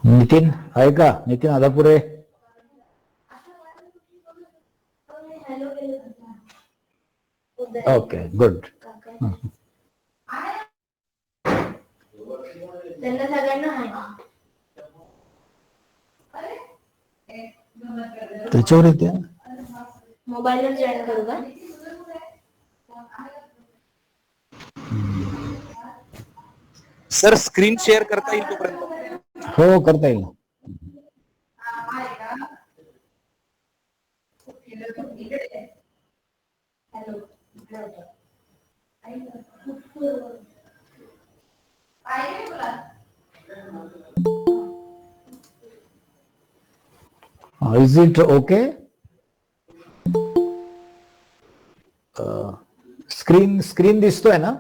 नितीन आहे का? Nitin Adapure. Okay good. त्यांना सगळ्यांना त्याच्यावर येते मोबाईलवर जॉईन करू का? सर स्क्रीन शेअर करता येईल तोपर्यंत? हो करता येईल. Is it okay? स्क्रीन दिसतोय ना?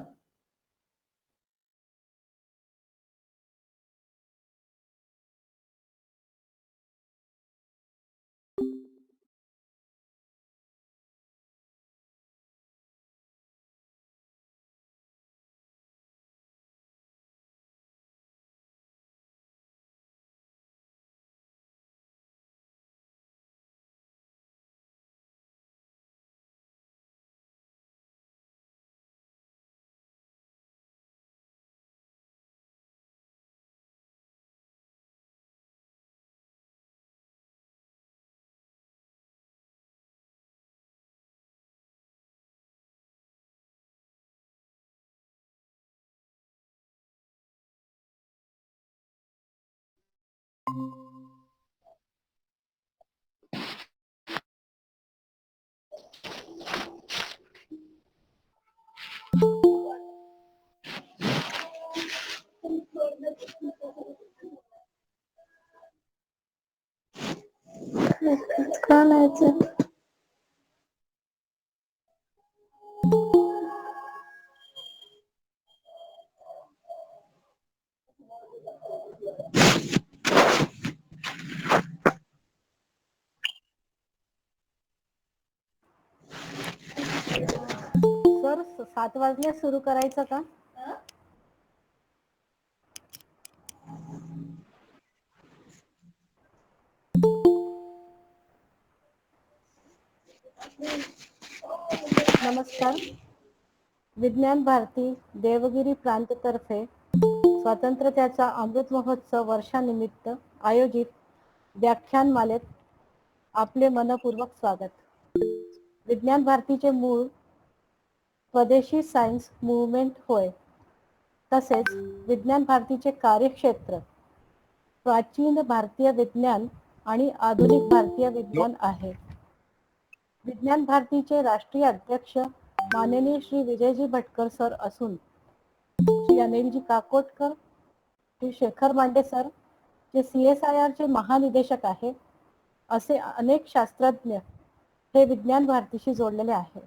सर 7 वाजले सुरू करायचं का? नमस्कार. विज्ञान भारती देवगिरी प्रांततर्फे स्वातंत्र्याचा अमृत महोत्सव वर्षानिमित्त आयोजित व्याख्यानमालेत आपले मनपूर्वक स्वागत. विज्ञान भारतीचे मूळ स्वदेशी सायन्स मूव्हमेंट होय. तसेच विज्ञान भारतीचे कार्यक्षेत्र प्राचीन भारतीय विज्ञान आणि आधुनिक भारतीय विज्ञान आहे. विज्ञान भारतीचे राष्ट्रीय अध्यक्ष माननीय श्री विजयजी भटकर सर असून श्री अनिलजी काकोटकर, श्री शेखर मांडे सर जे CSIR चे महानिदेशक आहे, असे अनेक शास्त्रज्ञ हे विज्ञान भारतीशी जोडलेले आहे.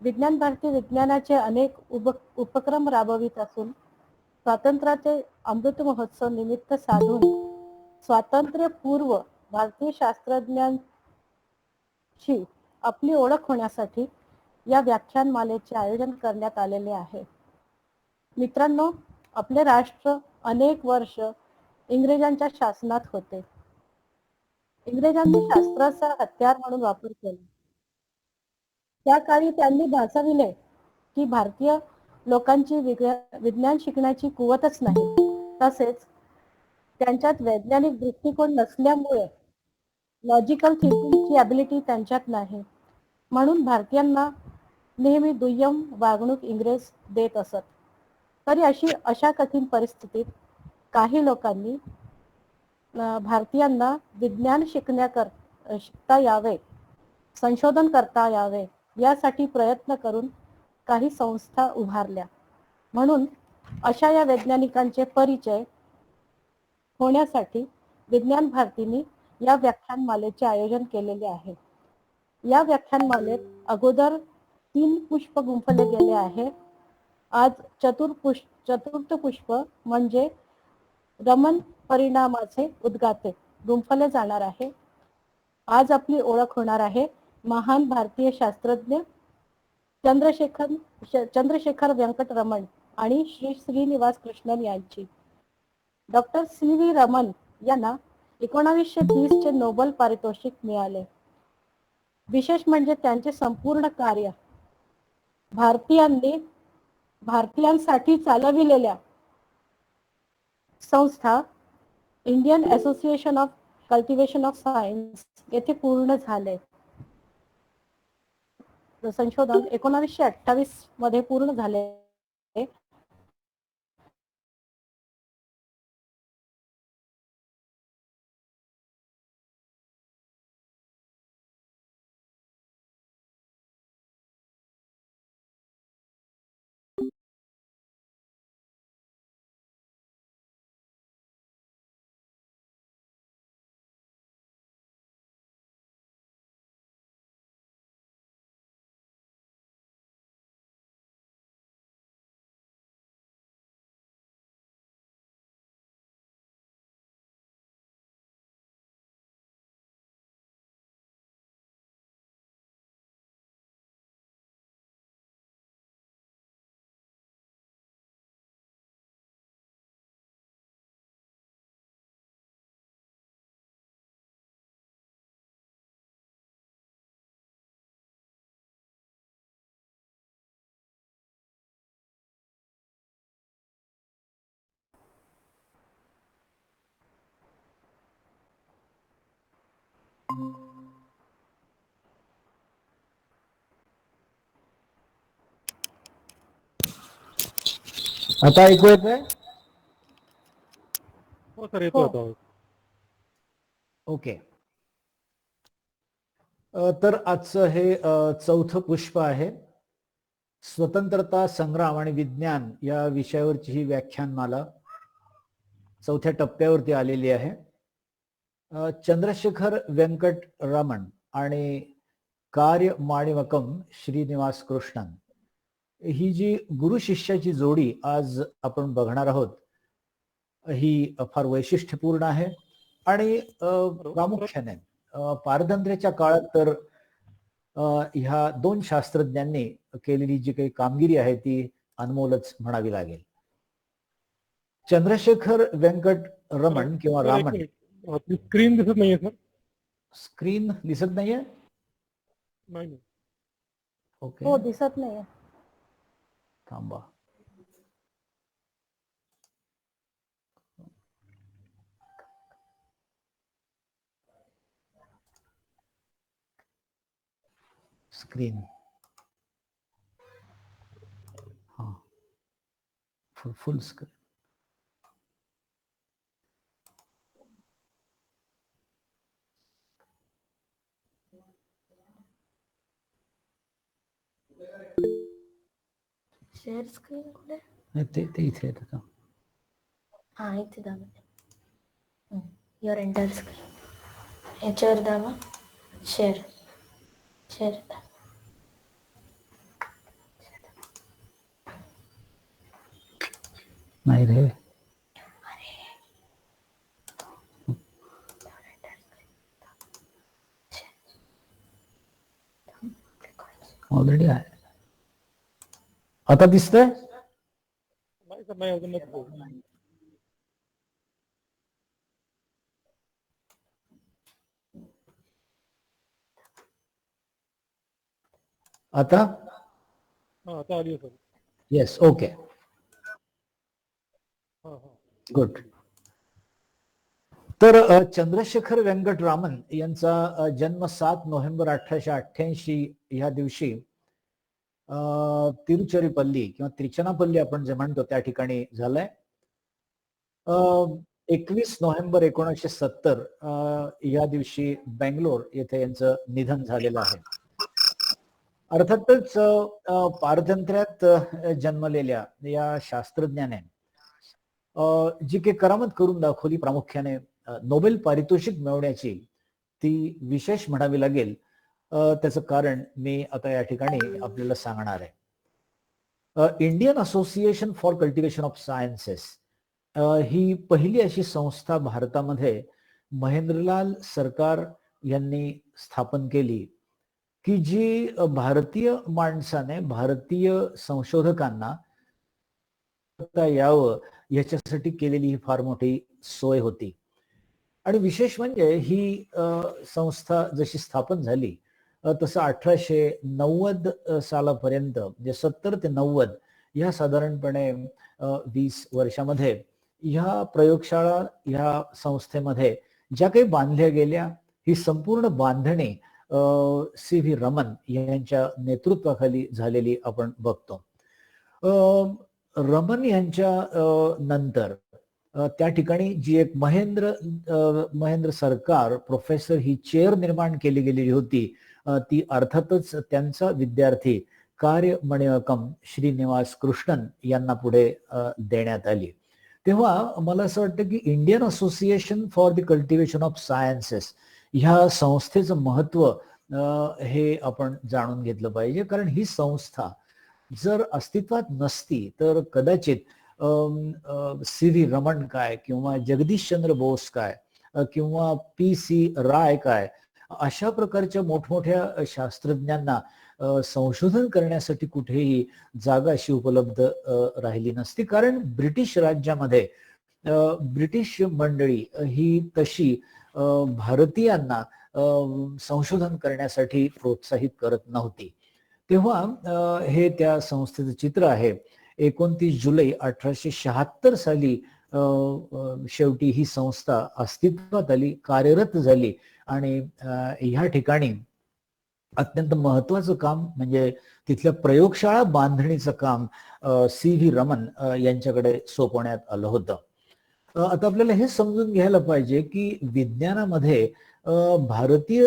विज्ञान भारती विज्ञानाचे अनेक उपक्रम राबवित असून स्वातंत्र्याचे अमृत महोत्सव निमित्त साधून स्वातंत्र्यपूर्व भारतीय शास्त्रज्ञांची आपली ओळख होण्यासाठी या व्याख्यानमालेचे आयोजन करण्यात आलेले आहे. मित्रांनो, आपले राष्ट्र अनेक वर्ष इंग्रजांच्या शासनात होते. इंग्रजांनी शास्त्राचा हत्यार म्हणून वापर केला. त्या काळी त्यांनी भासविले की भारतीय लोकांची विज्ञान शिकण्याची कुवतच नाही. तसेच त्यांच्यात वैज्ञानिक दृष्टिकोन नसल्यामुळे लॉजिकल थिंकिंगची ॲबिलिटी त्यांच्यात नाही. म्हणून भारतीयांना नेहमी दुय्यम वागणूक इंग्रज देत असत. तरी अशा कठीण परिस्थितीत काही लोकांनी भारतीयांना विज्ञान शिकता यावे, संशोधन करता यावे यासाठी प्रयत्न करून काही संस्था उभारल्या. म्हणून अशा या वैज्ञानिकांचे परिचय होण्यासाठी विज्ञान भारतीने या व्याख्यानमालेचे आयोजन केलेले आहे. या व्याख्यानमालेत अगोदर 3 पुष्प गुंफले गेले आहे. आज चतुर्थ पुष्प म्हणजे रमन परिणामाचे उद्गाते गुंफले जाणार आहे. आज आपली ओळख होणार आहे महान भारतीय शास्त्रज्ञ चंद्रशेखर व्यंकट रमण आणि श्री श्रीनिवास कृष्णन यांची. डॉक्टर सी व्ही रमन यांना 1930 चे नोबेल पारितोषिक मिळाले. विशेष म्हणजे त्यांचे संपूर्ण कार्य भारतीयांसाठी चालविलेल्या संस्था Indian association of cultivation of science येथे पूर्ण झाले. संशोधन 1928 मध्ये पूर्ण झाले. आता ऐकू येतंय? हो सर, येतो आता. ओके. तर आजचं हे चौथं पुष्प आहे. स्वतंत्रता संग्राम आणि विज्ञान या विषयावरची ही व्याख्यानमाला चौथ्या टप्प्यावरती आलेली आहे. चंद्रशेखर व्यंकट रमण आणि कार्य माणिवकम श्रीनिवास कृष्णन ही जी गुरु शिष्याची जोडी आज आपण बघणार आहोत ही फार वैशिष्ट्यपूर्ण आहे आणि प्रामुख्याने पारतंत्र्याच्या काळात तर ह्या 2 शास्त्रज्ञांनी केलेली जी काही कामगिरी आहे ती अनमोलच म्हणावी लागेल. चंद्रशेखर व्यंकट रमण किंवा रामन. स्क्रीन दिसत नाहीये सर. स्क्रीन दिसत नाहीये? नाही. ओके, हो, दिसत नाहीये. थांबा. स्क्रीन हा फुल स्क्रीन. शेअर स्क्रीन कुठे? ते इथे येत का? हा, इथे दाबा. युअर एंटर स्क्रीन याच्यावर दाबा. शेअर नाही रे. ऑलरेडी आहे. आता दिसतंय? नाही सर, नाही अजून नाही. आता? आता आली सर. Yes, okay, good. तर चंद्रशेखर व्यंकट रामन यांचा जन्म 7 नोव्हेंबर 1888 ह्या दिवशी तिरुचेरापल्ली किंवा त्रिचनापल्ली आपण जे म्हणतो त्या ठिकाणी झालाय. 21 नोव्हेंबर 1970 या दिवशी बेंगलोर येथे यांचं निधन झालेलं आहे. अर्थातच पारतंत्र्यात जन्मलेल्या या शास्त्रज्ञाने जी काही करामत करून दाखवली, प्रामुख्याने नोबेल पारितोषिक मिळवण्याची, ती विशेष म्हणावी लागेल. त्याचं कारण मी आता या ठिकाणी आपल्याला सांगणार आहे. Indian association for cultivation of sciences ही पहिली अशी संस्था भारतामध्ये महेंद्रलाल सरकार यांनी स्थापन केली, की जी भारतीय माणसाने, भारतीय संशोधकांना यावं याच्यासाठी केलेली ही फार मोठी सोय होती. आणि विशेष म्हणजे ही संस्था जशी स्थापन झाली तसं 1890 सालापर्यंत, म्हणजे 70 ते 90 या साधारणपणे 20 वर्षामध्ये ह्या प्रयोगशाळा, ह्या संस्थेमध्ये ज्या काही बांधल्या गेल्या, ही संपूर्ण बांधणी सी व्ही रमन यांच्या नेतृत्वाखाली झालेली आपण बघतो. रमन यांच्या नंतर त्या ठिकाणी जी एक महेंद्र सरकार प्रोफेसर ही चेअर निर्माण केली गेलेली होती, ती अर्थातच त्यांचा विद्यार्थी कार्य मणिवकम श्रीनिवास कृष्णन यांना पुढे देण्यात आली. तेव्हा मला असं वाटतं की Indian association for the cultivation of sciences ह्या संस्थेचं महत्व हे आपण जाणून घेतलं पाहिजे. कारण ही संस्था जर अस्तित्वात नसती तर कदाचित सी व्ही रमन काय, किंवा जगदीशचंद्र बोस काय, किंवा पी सी राय काय, अशा प्रकारच्या मोठमोठ्या शास्त्रज्ञांना संशोधन करण्यासाठी कुठेही जागा अशी उपलब्ध राहिली नसती. कारण ब्रिटिश राज्यामध्ये ब्रिटिश मंडळी ही तशी भारतीयांना संशोधन करण्यासाठी प्रोत्साहित करत नव्हती. तेव्हा हे त्या संस्थेचं चित्र आहे. 29 जुलै 1876 साली शेवटी ही संस्था अस्तित्वात आली, कार्यरत झाली. आणि ह्या ठिकाणी अत्यंत महत्वाचं काम म्हणजे तिथल्या प्रयोगशाळा बांधणीचं काम सी व्ही रमन यांच्याकडे सोपवण्यात आलं होतं. आता आपल्याला हे समजून घ्यायला पाहिजे की विज्ञानामध्ये भारतीय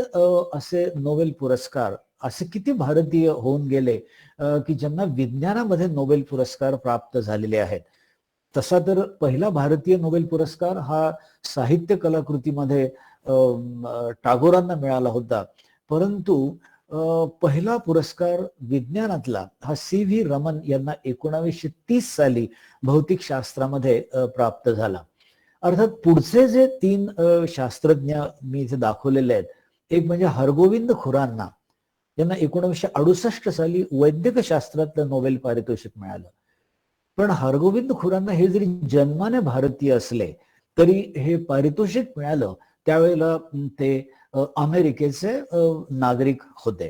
असे नोबेल पुरस्कार, असे किती भारतीय होऊन गेले की ज्यांना विज्ञानामध्ये नोबेल पुरस्कार प्राप्त झालेले आहेत. तसा तर पहिला भारतीय नोबेल पुरस्कार हा साहित्य कलाकृतीमध्ये टागोरांना मिळाला होता, परंतु पहिला पुरस्कार विज्ञानातला हा सी व्ही रमन यांना 1930 साली भौतिक शास्त्रामध्ये प्राप्त झाला. अर्थात पुढचे जे 3 शास्त्रज्ञ मी इथे दाखवलेले आहेत, एक म्हणजे हरगोविंद खुराना यांना 1968 साली वैद्यक शास्त्रातलं नोबेल पारितोषिक मिळालं. पण हरगोविंद खुराना हे जरी जन्माने भारतीय असले तरी हे पारितोषिक मिळालं त्यावेळेला ते अमेरिकेचे नागरिक होते.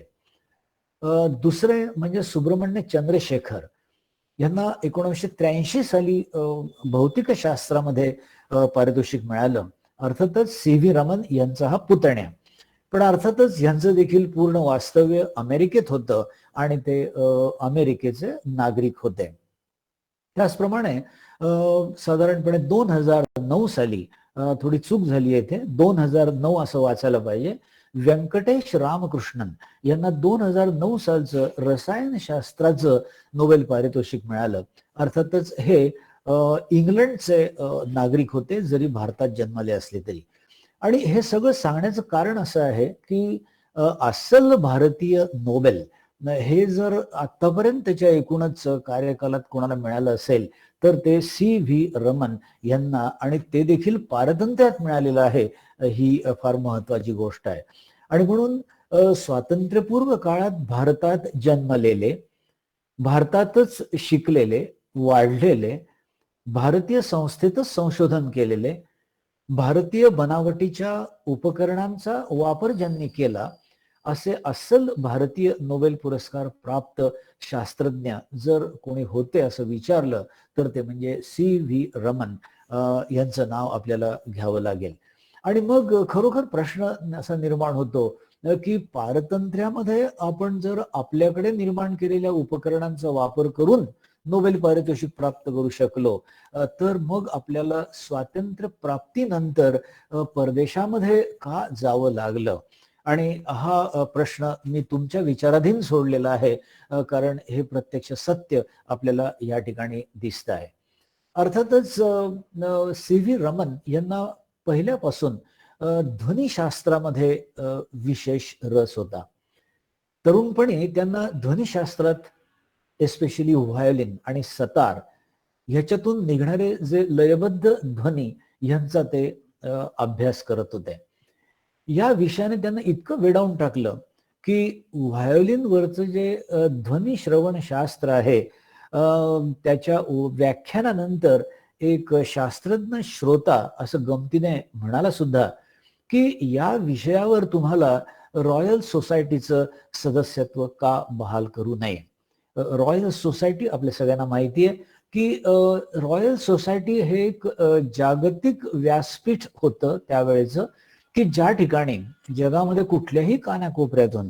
दुसरे म्हणजे सुब्रमण्य चंद्रशेखर यांना 1983 साली भौतिक शास्त्रामध्ये पारितोषिक मिळालं. अर्थातच सी व्ही रमन यांचा हा पुतण्या, पण अर्थातच यांचं देखील पूर्ण वास्तव्य अमेरिकेत होतं आणि ते अमेरिकेचे नागरिक होते. त्याचप्रमाणे साधारणपणे 2009 साली, थोडी चूक झाली येथे, 2009 असं वाचायला पाहिजे, व्यंकटेश रामकृष्णन यांना 2009 सालचं रसायनशास्त्राचं नोबेल पारितोषिक मिळालं. अर्थातच हे इंग्लंडचे नागरिक होते, जरी भारतात जन्मले असले तरी. आणि हे सगळं सांगण्याचं कारण असं आहे की अस्सल भारतीय नोबेल हे जर आतापर्यंतच्या एकूणच कार्यकालात कोणाला मिळालं असेल तर ते सी व्ही रमन यांना, आणि ते देखील पारतंत्र्यात मिळालेलं आहे, ही फार महत्वाची गोष्ट आहे. आणि म्हणून स्वातंत्र्यपूर्व काळात भारतात जन्मलेले, भारतातच शिकलेले, वाढलेले, भारतीय संस्थेतच संशोधन केलेले, भारतीय बनावटीच्या उपकरणांचा वापर ज्यांनी केला, असे अस्सल भारतीय नोबेल पुरस्कार प्राप्त शास्त्रज्ञ जर कोणी होते असं विचारलं तर ते म्हणजे सी व्ही रमन यांचं नाव आपल्याला घ्यावं लागेल. आणि मग खरोखर प्रश्न असा निर्माण होतो की पारतंत्र्यामध्ये आपण जर आपल्याकडे निर्माण केलेल्या उपकरणांचा वापर करून नोबेल पारितोषिक प्राप्त करू शकलो तर मग आपल्याला स्वातंत्र्य प्राप्तीनंतर परदेशामध्ये का जावं लागलं. आणि हा प्रश्न मी तुमच्या विचाराधीन सोडलेला आहे, कारण हे प्रत्यक्ष सत्य आपल्याला या ठिकाणी दिसत आहे. अर्थातच सी व्ही रमन यांना पहिल्यापासून ध्वनिशास्त्रामध्ये विशेष रस होता. तरुणपणी त्यांना ध्वनिशास्त्रात एस्पेशली व्हायोलिन आणि सतार ह्याच्यातून निघणारे जे लयबद्ध ध्वनी यांचा ते अभ्यास करत होते. या विषयाने त्यांना इतकं वेडावून टाकलं की व्हायोलिन वरचं जे ध्वनी श्रवण शास्त्र आहे, त्याच्या व्याख्यानानंतर एक शास्त्रज्ञ श्रोता असं गमतीने म्हणाला सुद्धा की या विषयावर तुम्हाला रॉयल सोसायटीचं सदस्यत्व का बहाल करू नये. रॉयल सोसायटी आपल्या सगळ्यांना माहिती आहे की रॉयल सोसायटी हे एक जागतिक व्यासपीठ होतं त्यावेळेचं, की ज्या ठिकाणी जगामध्ये कुठल्याही कानाकोपऱ्यातून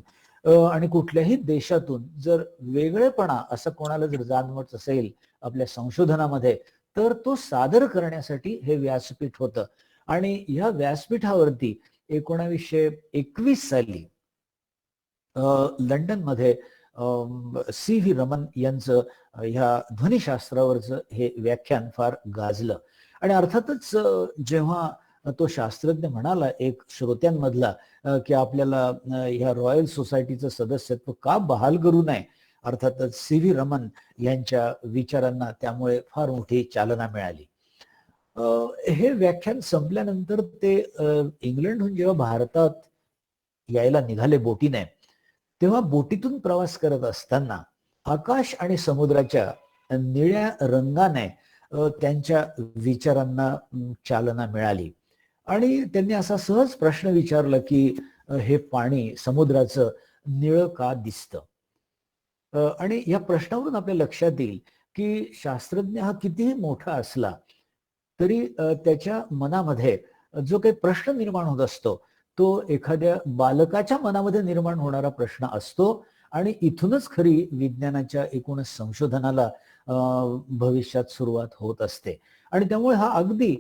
आणि कुठल्याही देशातून जर वेगळेपणा असं कोणाला जर जाणवत असेल आपल्या संशोधनामध्ये, तर तो सादर करण्यासाठी हे व्यासपीठ होतं. आणि या व्यासपीठावरती 1921 साली लंडनमध्ये सी व्ही रमन यांचं ह्या ध्वनिशास्त्रावरचं हे व्याख्यान फार गाजलं. आणि अर्थातच जेव्हा तो शास्त्रज्ञ म्हणाला एक श्रोत्यांमधला की आपल्याला ह्या रॉयल सोसायटीचं सदस्यत्व का बहाल करू नये, अर्थातच सी व्ही रमन यांच्या विचारांना त्यामुळे फार मोठी चालना मिळाली. हे व्याख्यान संपल्यानंतर ते इंग्लंडहून जेव्हा भारतात यायला निघाले बोटीने, तेव्हा बोटीतून प्रवास करत असताना आकाश आणि समुद्राच्या निळ्या रंगाने त्यांच्या विचारांना चालना मिळाली. आणि त्यांनी असा सहज प्रश्न विचारला की हे पाणी समुद्राचं निळं का दिसतं. आणि या प्रश्नावरून आपल्या लक्षात येईल की शास्त्रज्ञ हा कितीही मोठा असला तरी त्याच्या मनामध्ये जो काही प्रश्न निर्माण होत असतो तो एखाद्या बालकाच्या मनामध्ये निर्माण होणारा प्रश्न असतो. आणि इथूनच खरी विज्ञानाच्या एकूणच संशोधनाला भविष्यात सुरुवात होत असते. आणि त्यामुळे हा अगदी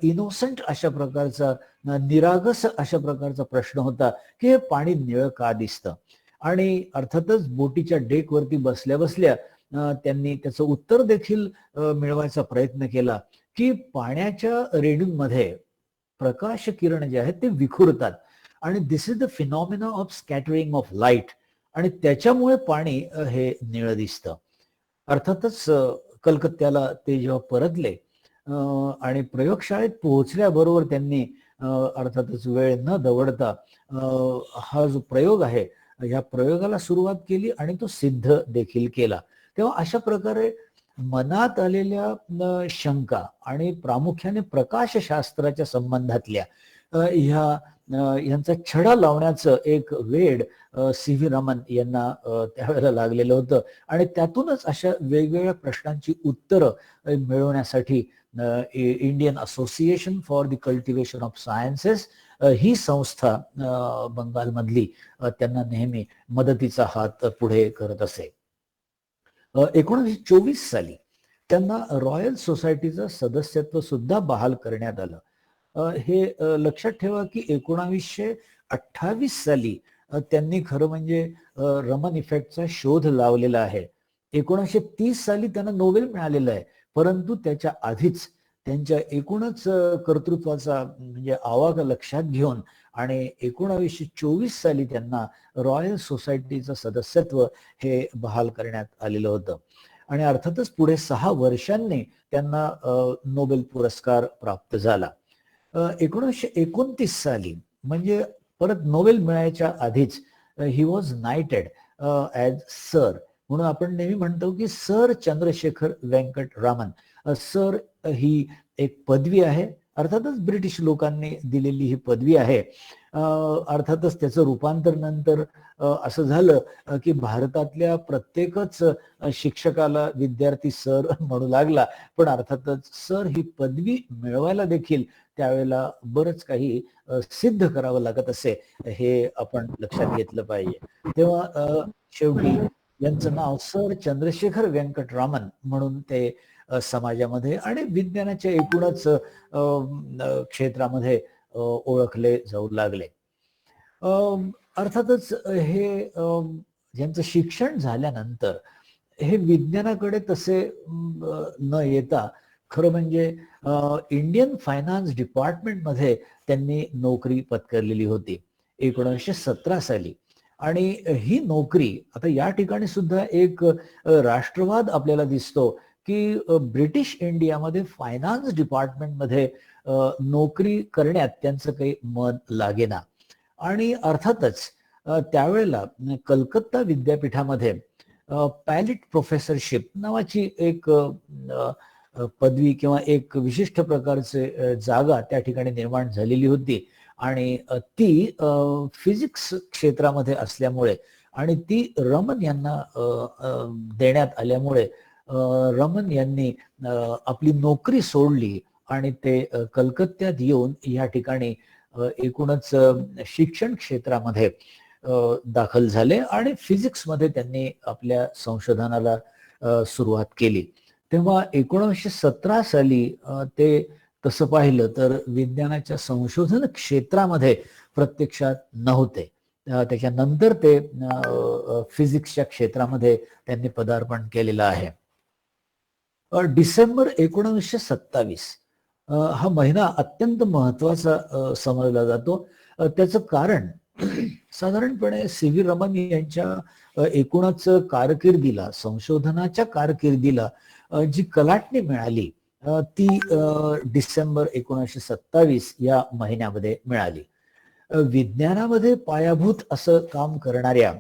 इनोसंट अशा प्रकारचा, निरागस अशा प्रकारचा प्रश्न होता की हे पाणी निळं का दिसतं. आणि अर्थातच बोटीच्या डेकवरती बसल्या बसल्या त्यांनी त्याचं उत्तर देखील मिळवायचा प्रयत्न केला की पाण्याच्या रेणूंमध्ये प्रकाश किरण जे आहेत ते विखुरतात आणि this is the phenomena of scattering of light, आणि त्याच्यामुळे पाणी हे निळं दिसतं. अर्थातच कलकत्त्याला ते जेव्हा परतले आणि प्रयोगशाळेत पोहोचल्याबरोबर त्यांनी अर्थातच वेळ न दवडता हा जो प्रयोग आहे या प्रयोगाला सुरुवात केली आणि तो सिद्ध देखील केला. तेव्हा अशा प्रकारे मनात आलेल्या शंका आणि प्रामुख्याने प्रकाशशास्त्राच्या संबंधातल्या यांचा छडा लावण्याचं एक वेड सी व्ही रमन यांना त्यावेळेला लागलेलं होतं. आणि त्यातूनच अशा वेगवेगळ्या प्रश्नांची उत्तरं मिळवण्यासाठी Indian association for the cultivation of sciences ही संस्था बंगालमधली त्यांना नेहमी मदतीचा हात पुढे करत असे. 1924 साली त्यांना रॉयल सोसायटीचं सदस्यत्व सुद्धा बहाल करण्यात आलं. हे लक्षात ठेवा की 1928 साली त्यांनी खरं म्हणजे रमन इफेक्टचा शोध लावलेला आहे. 1930 साली त्यांना नोबेल मिळालेलं आहे, परंतु त्याच्या आधीच त्यांच्या एकूणच कर्तृत्वाचा म्हणजे आवाका लक्षात घेऊन आणि 1924 साली त्यांना रॉयल सोसायटीचं सदस्यत्व हे बहाल करण्यात आलेलं होतं. आणि अर्थातच पुढे 6 वर्षांनी त्यांना नोबेल पुरस्कार प्राप्त झाला. 1929 साली म्हणजे परत नोबेल मिळायच्या आधीच ही वॉज नाइटेड ॲज सर, म्हणून आपण नेहमी म्हणतो की सर चंद्रशेखर व्यंकट रामन. सर ही एक पदवी आहे, अर्थातच ब्रिटिश लोकांनी दिलेली ही पदवी आहे. अर्थातच त्याचं रूपांतर नंतर असं झालं की भारतातल्या प्रत्येकच शिक्षकाला विद्यार्थी सर म्हणू लागला. पण अर्थातच सर ही पदवी मिळवायला देखील त्यावेळेला बरंच काही सिद्ध करावं लागत असे, हे आपण लक्षात घेतलं पाहिजे. तेव्हा शेवटी यांचं नाव सर चंद्रशेखर व्यंकट रामन म्हणून ते समाजामध्ये आणि विज्ञानाच्या एकूणच क्षेत्रामध्ये ओळखले जाऊ लागले. अर्थातच ज्यांचं शिक्षण झाल्यानंतर हे विज्ञानाकडे तसे न येता खरं म्हणजे इंडियन फायनान्स डिपार्टमेंटमध्ये त्यांनी नोकरी पत्करलेली होती 1917 साली. आणि ही नोकरी आता या ठिकाणी सुद्धा एक राष्ट्रवाद आपल्याला दिसतो की ब्रिटिश इंडियामध्ये फायनान्स डिपार्टमेंटमध्ये नोकरी करण्यात त्यांचं काही मन लागेना. आणि अर्थातच त्यावेळेला कलकत्ता विद्यापीठामध्ये पॅलिट प्रोफेसरशिप नावाची एक पदवी किंवा एक विशिष्ट प्रकारचे जागा त्या ठिकाणी निर्माण झालेली होती. आणि ती फिजिक्स क्षेत्रामध्ये असल्यामुळे आणि ती रमन यांना देण्यात आल्यामुळे रमन यांनी आपली नोकरी सोडली आणि ते कलकत्त्यात येऊन या ठिकाणी एकूणच शिक्षण क्षेत्रामध्ये दाखल झाले आणि फिजिक्समध्ये त्यांनी आपल्या संशोधनाला सुरुवात केली. तेव्हा 1917 साली ते तसं पाहिलं तर विज्ञानाच्या संशोधन क्षेत्रामध्ये प्रत्यक्षात नव्हते. त्याच्यानंतर ते फिजिक्सच्या क्षेत्रामध्ये त्यांनी पदार्पण केलेलं आहे. डिसेंबर 1927 हा महिना अत्यंत महत्वाचा समजला जातो. त्याचं कारण साधारणपणे सी व्ही रमन यांच्या एकूणच कारकिर्दीला, संशोधनाच्या कारकिर्दीला जी कलाटणी मिळाली ती डिसेंबर 1927 या महिन्यामध्ये मिळाली. विज्ञानामध्ये पायाभूत असं काम करणाऱ्या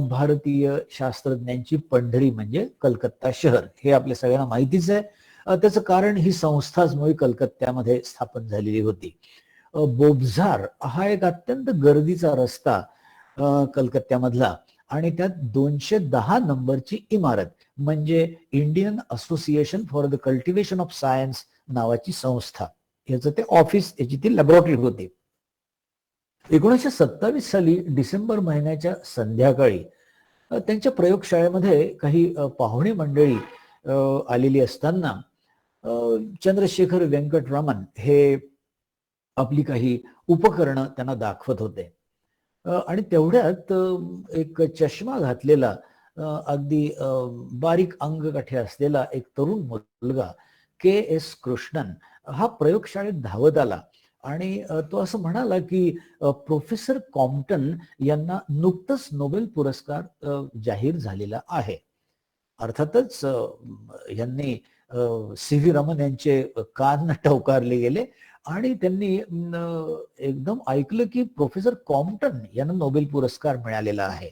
भारतीय शास्त्रज्ञांची पंढरी म्हणजे कलकत्ता शहर हे आपल्या सगळ्यांना माहितीच आहे. त्याचं कारण ही संस्थाच मुळे कलकत्त्यामध्ये स्थापन झालेली होती. बोबझार हा एक अत्यंत गर्दीचा रस्ता कलकत्त्यामधला आणि त्यात 210 नंबरची इमारत म्हणजे Indian association for the cultivation of science नावाची संस्था, याचं ते ऑफिस, याची ती लॅबोरेटरी होती. 1927 साली डिसेंबर महिन्याच्या संध्याकाळी त्यांच्या प्रयोगशाळेमध्ये काही पाहुणे मंडळी आलेली असताना चंद्रशेखर व्यंकटरमण हे आपली काही उपकरणं त्यांना दाखवत होते. आणि तेवढ्यात एक चष्मा घातलेला अगदी बारीक अंगकाठी असलेला एक तरुण मुलगा के एस कृष्णन हा प्रयोगशाळेत धावत आला आणि तो असं म्हणाला की प्रोफेसर कॉम्प्टन यांना नुकतंच नोबेल पुरस्कार जाहीर झालेला आहे. अर्थातच यांनी सी व्ही रमन यांचे कान टवकारले गेले आणि त्यांनी एकदम ऐकलं की प्रोफेसर कॉम्प्टन यांना नोबेल पुरस्कार मिळालेला आहे.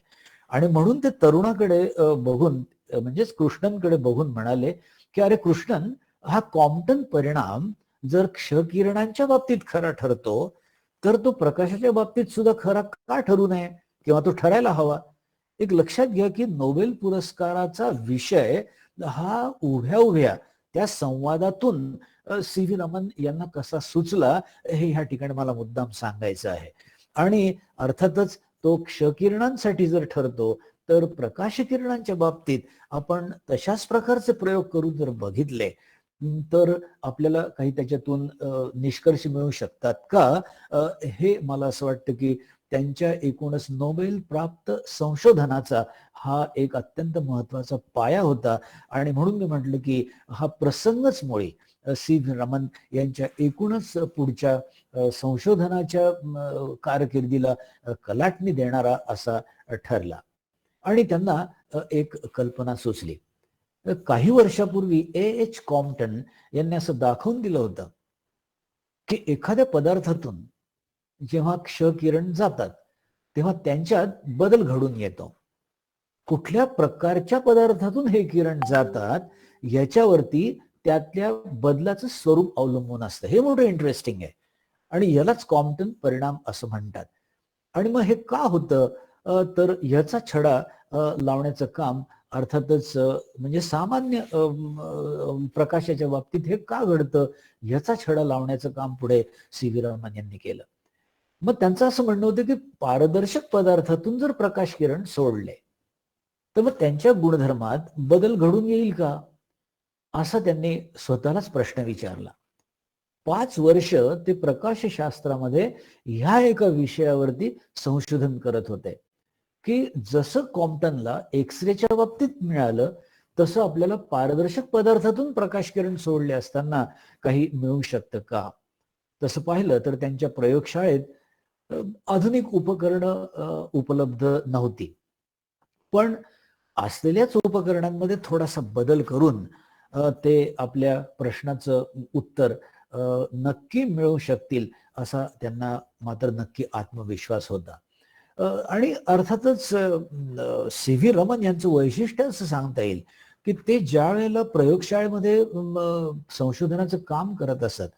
आणि म्हणून ते तरुणाकडे बघून म्हणजेच कृष्णनकडे बघून म्हणाले की अरे कृष्णन, हा कॉम्प्टन परिणाम जर क्षकिरणांच्या बाबतीत खरा ठरतो तर तो प्रकाशाच्या बाबतीत सुद्धा खरा का ठरू नये किंवा तो ठरायला हवा. एक लक्षात घ्या की नोबेल पुरस्काराचा विषय हा उभ्या त्या संवादातून सी व्ही रमन यांना कसा सुचला हे ह्या ठिकाणी मला मुद्दाम सांगायचं आहे. आणि अर्थातच तो क्षकिरणांसाठी जर ठरतो तर प्रकाश किरणांच्या बाबतीत आपण तशाच प्रकारचे प्रयोग करून जर बघितले तर आपल्याला काही त्याच्यातून निष्कर्ष मिळू शकतात का, हे मला असं वाटतं की त्यांच्या एकूणच नोबेल प्राप्त संशोधनाचा हा एक अत्यंत महत्वाचा पाया होता. आणि म्हणून मी म्हटलं की हा प्रसंगच मुळे सी व्ही रमन यांच्या एकूणच पुढच्या संशोधनाच्या कारकिर्दीला कलाटणी देणारा असा ठरला. आणि त्यांना एक कल्पना सुचली. काही वर्षापूर्वी ए एच कॉम्प्टन यांनी असं दाखवून दिलं होतं की एखाद्या पदार्थातून जेव्हा क्षकिरण जातात तेव्हा त्यांच्यात बदल घडून येतो. कुठल्या प्रकारच्या पदार्थातून हे किरण जातात याच्यावरती त्यातल्या बदलाचं स्वरूप अवलंबून असतं. हे मोठं इंटरेस्टिंग आहे आणि यालाच कॉम्प्टन परिणाम असं म्हणतात. आणि मग हे का होतं तर याचा छडा लावण्याचं काम अर्थातच म्हणजे सामान्य प्रकाशाच्या बाबतीत हे का घडतं याचा छडा लावण्याचं काम पुढे सी व्ही रमन यांनी केलं. मग त्यांचं असं म्हणणं होतं की पारदर्शक पदार्थातून जर प्रकाश किरण सोडले तर मग त्यांच्या गुणधर्मात बदल घडून येईल का, असा त्यांनी स्वतःलाच प्रश्न विचारला. 5 वर्ष ते प्रकाशशास्त्रामध्ये ह्या एका विषयावरती संशोधन करत होते की जसं कॉम्प्टनला एक्सरेच्या बाबतीत मिळालं तसं आपल्याला पारदर्शक पदार्थातून प्रकाश किरण सोडले असताना काही मिळू शकतं का. तसं पाहिलं तर त्यांच्या प्रयोगशाळेत आधुनिक उपकरणं उपलब्ध नव्हती, पण असलेल्याच उपकरणांमध्ये थोडासा बदल करून ते आपल्या प्रश्नाचं उत्तर नक्की मिळवू शकतील असा त्यांना मात्र नक्की आत्मविश्वास होता. आणि अर्थातच सी व्ही रमन यांचं वैशिष्ट्य असं सांगता येईल की ते ज्या वेळेला प्रयोगशाळेमध्ये संशोधनाचं काम करत असत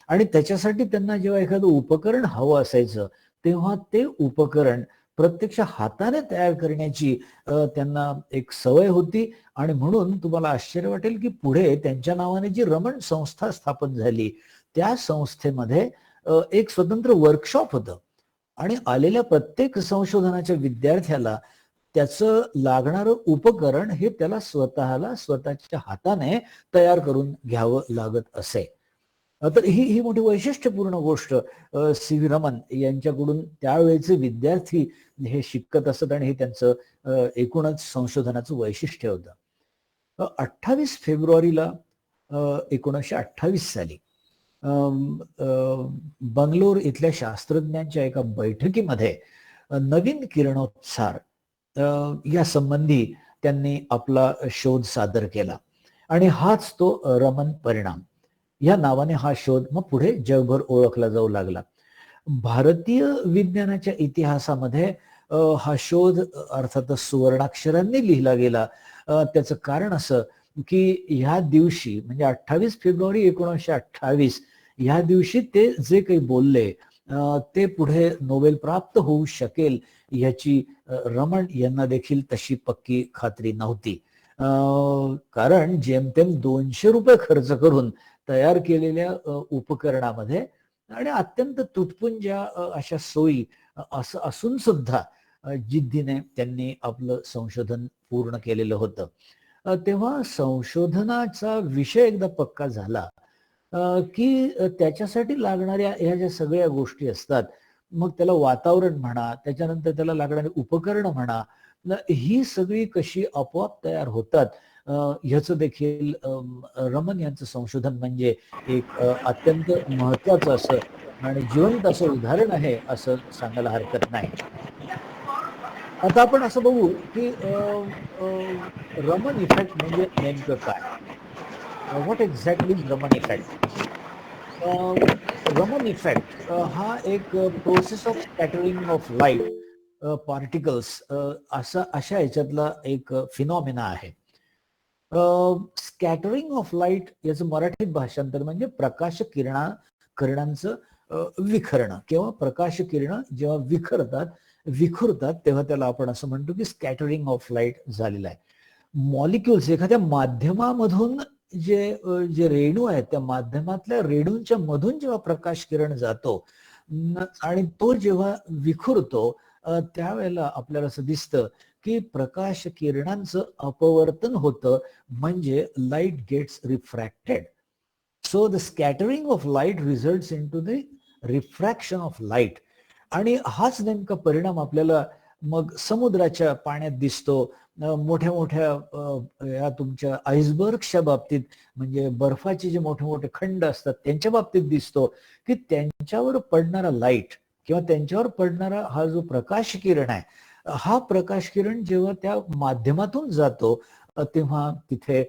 आणि त्याच्यासाठी त्यांना जेव्हा एखादं उपकरण हवं असायचं तेव्हा ते उपकरण प्रत्यक्ष हाताने तयार करण्याची त्यांना एक सवय होती. आणि म्हणून तुम्हाला आश्चर्य वाटेल की पुढे त्यांच्या नावाने जी रमण संस्था स्थापन झाली त्या संस्थेमध्ये एक स्वतंत्र वर्कशॉप होतं आणि आलेल्या प्रत्येक संशोधनाच्या विद्यार्थ्याला त्याचं लागणारं उपकरण हे त्याला स्वतःच्या हाताने तयार करून घ्यावं लागत असे. तर ही मोठी वैशिष्ट्यपूर्ण गोष्ट सी व्ही रमन यांच्याकडून त्यावेळेचे विद्यार्थी हे शिकत असत आणि हे त्यांचं एकूणच संशोधनाचं वैशिष्ट्य होतं. 28 फेब्रुवारीला 1928 साली बंगलोर इथल्या शास्त्रज्ञांच्या एका बैठकीमध्ये नवीन किरणोत्सार या संबंधी त्यांनी आपला शोध सादर केला आणि हाच तो रमन परिणाम या नावाने हा शोध मग पुढे जगभर ओळखला जाऊ लागला. भारतीय विज्ञानाच्या इतिहासामध्ये हा शोध अर्थातच सुवर्णाक्षरांनी लिहिला गेला. त्याचं कारण असं की ह्या दिवशी म्हणजे 28 फेब्रुवारी 1928 ह्या दिवशी ते जे काही बोलले ते पुढे नोबेल प्राप्त होऊ शकेल याची रमण यांना देखील तशी पक्की खात्री नव्हती. कारण जेमतेम 200 रुपये खर्च करून तयार केलेल्या उपकरणामध्ये आणि अत्यंत तुटपुंज्या अशा सोयी असं असून सुद्धा जिद्दीने त्यांनी आपलं संशोधन पूर्ण केलेलं होतं. तेव्हा संशोधनाचा विषय एकदा पक्का झाला की त्याच्यासाठी लागणाऱ्या ह्या ज्या सगळ्या गोष्टी असतात मग त्याला वातावरण म्हणा त्याच्यानंतर त्याला लागणारी उपकरणं म्हणा ही सगळी कशी आपोआप तयार होतात ह्याचं देखील रमन यांचं संशोधन म्हणजे एक अत्यंत महत्वाचं असं आणि जिवंत असं उदाहरण आहे असं सांगायला हरकत नाही. आता आपण असं बघू की रमन इफेक्ट म्हणजे नेमकं काय. What exactly is Raman effect. Raman effect हा एक process of scattering of light particles अशा याच्यातला एक फिनॉमिना आहे. स्कॅटरिंग ऑफ लाईट याचं मराठीत भाषांतर म्हणजे प्रकाश किरणांचं विखरणं किंवा प्रकाश किरण जेव्हा विखुरतात तेव्हा त्याला आपण असं म्हणतो की स्कॅटरिंग ऑफ लाईट झालेलं आहे. मॉलिक्युल्स एखाद्या माध्यमामधून जे रेणू आहेत त्या माध्यमातल्या रेणूंच्या मधून जेव्हा प्रकाश किरण जातो आणि तो जेव्हा विखुरतो त्यावेळेला आपल्याला असं दिसतं की प्रकाश किरणांचं अपवर्तन होतं म्हणजे light gets refracted. So the scattering of light results in to the refraction of light. आणि हाच नेमका परिणाम आपल्याला मग समुद्राच्या पाण्यात दिसतो. मोठ्या मोठ्या या तुमच्या आईसबर्गच्या बाबतीत म्हणजे बर्फाचे जे मोठे मोठे खंड असतात त्यांच्या बाबतीत दिसतो की त्यांच्यावर पडणारा लाईट किंवा त्यांच्यावर पडणारा हा जो प्रकाश किरण आहे हा प्रकाश किरण जेव्हा त्या माध्यमातून जातो तेव्हा तिथे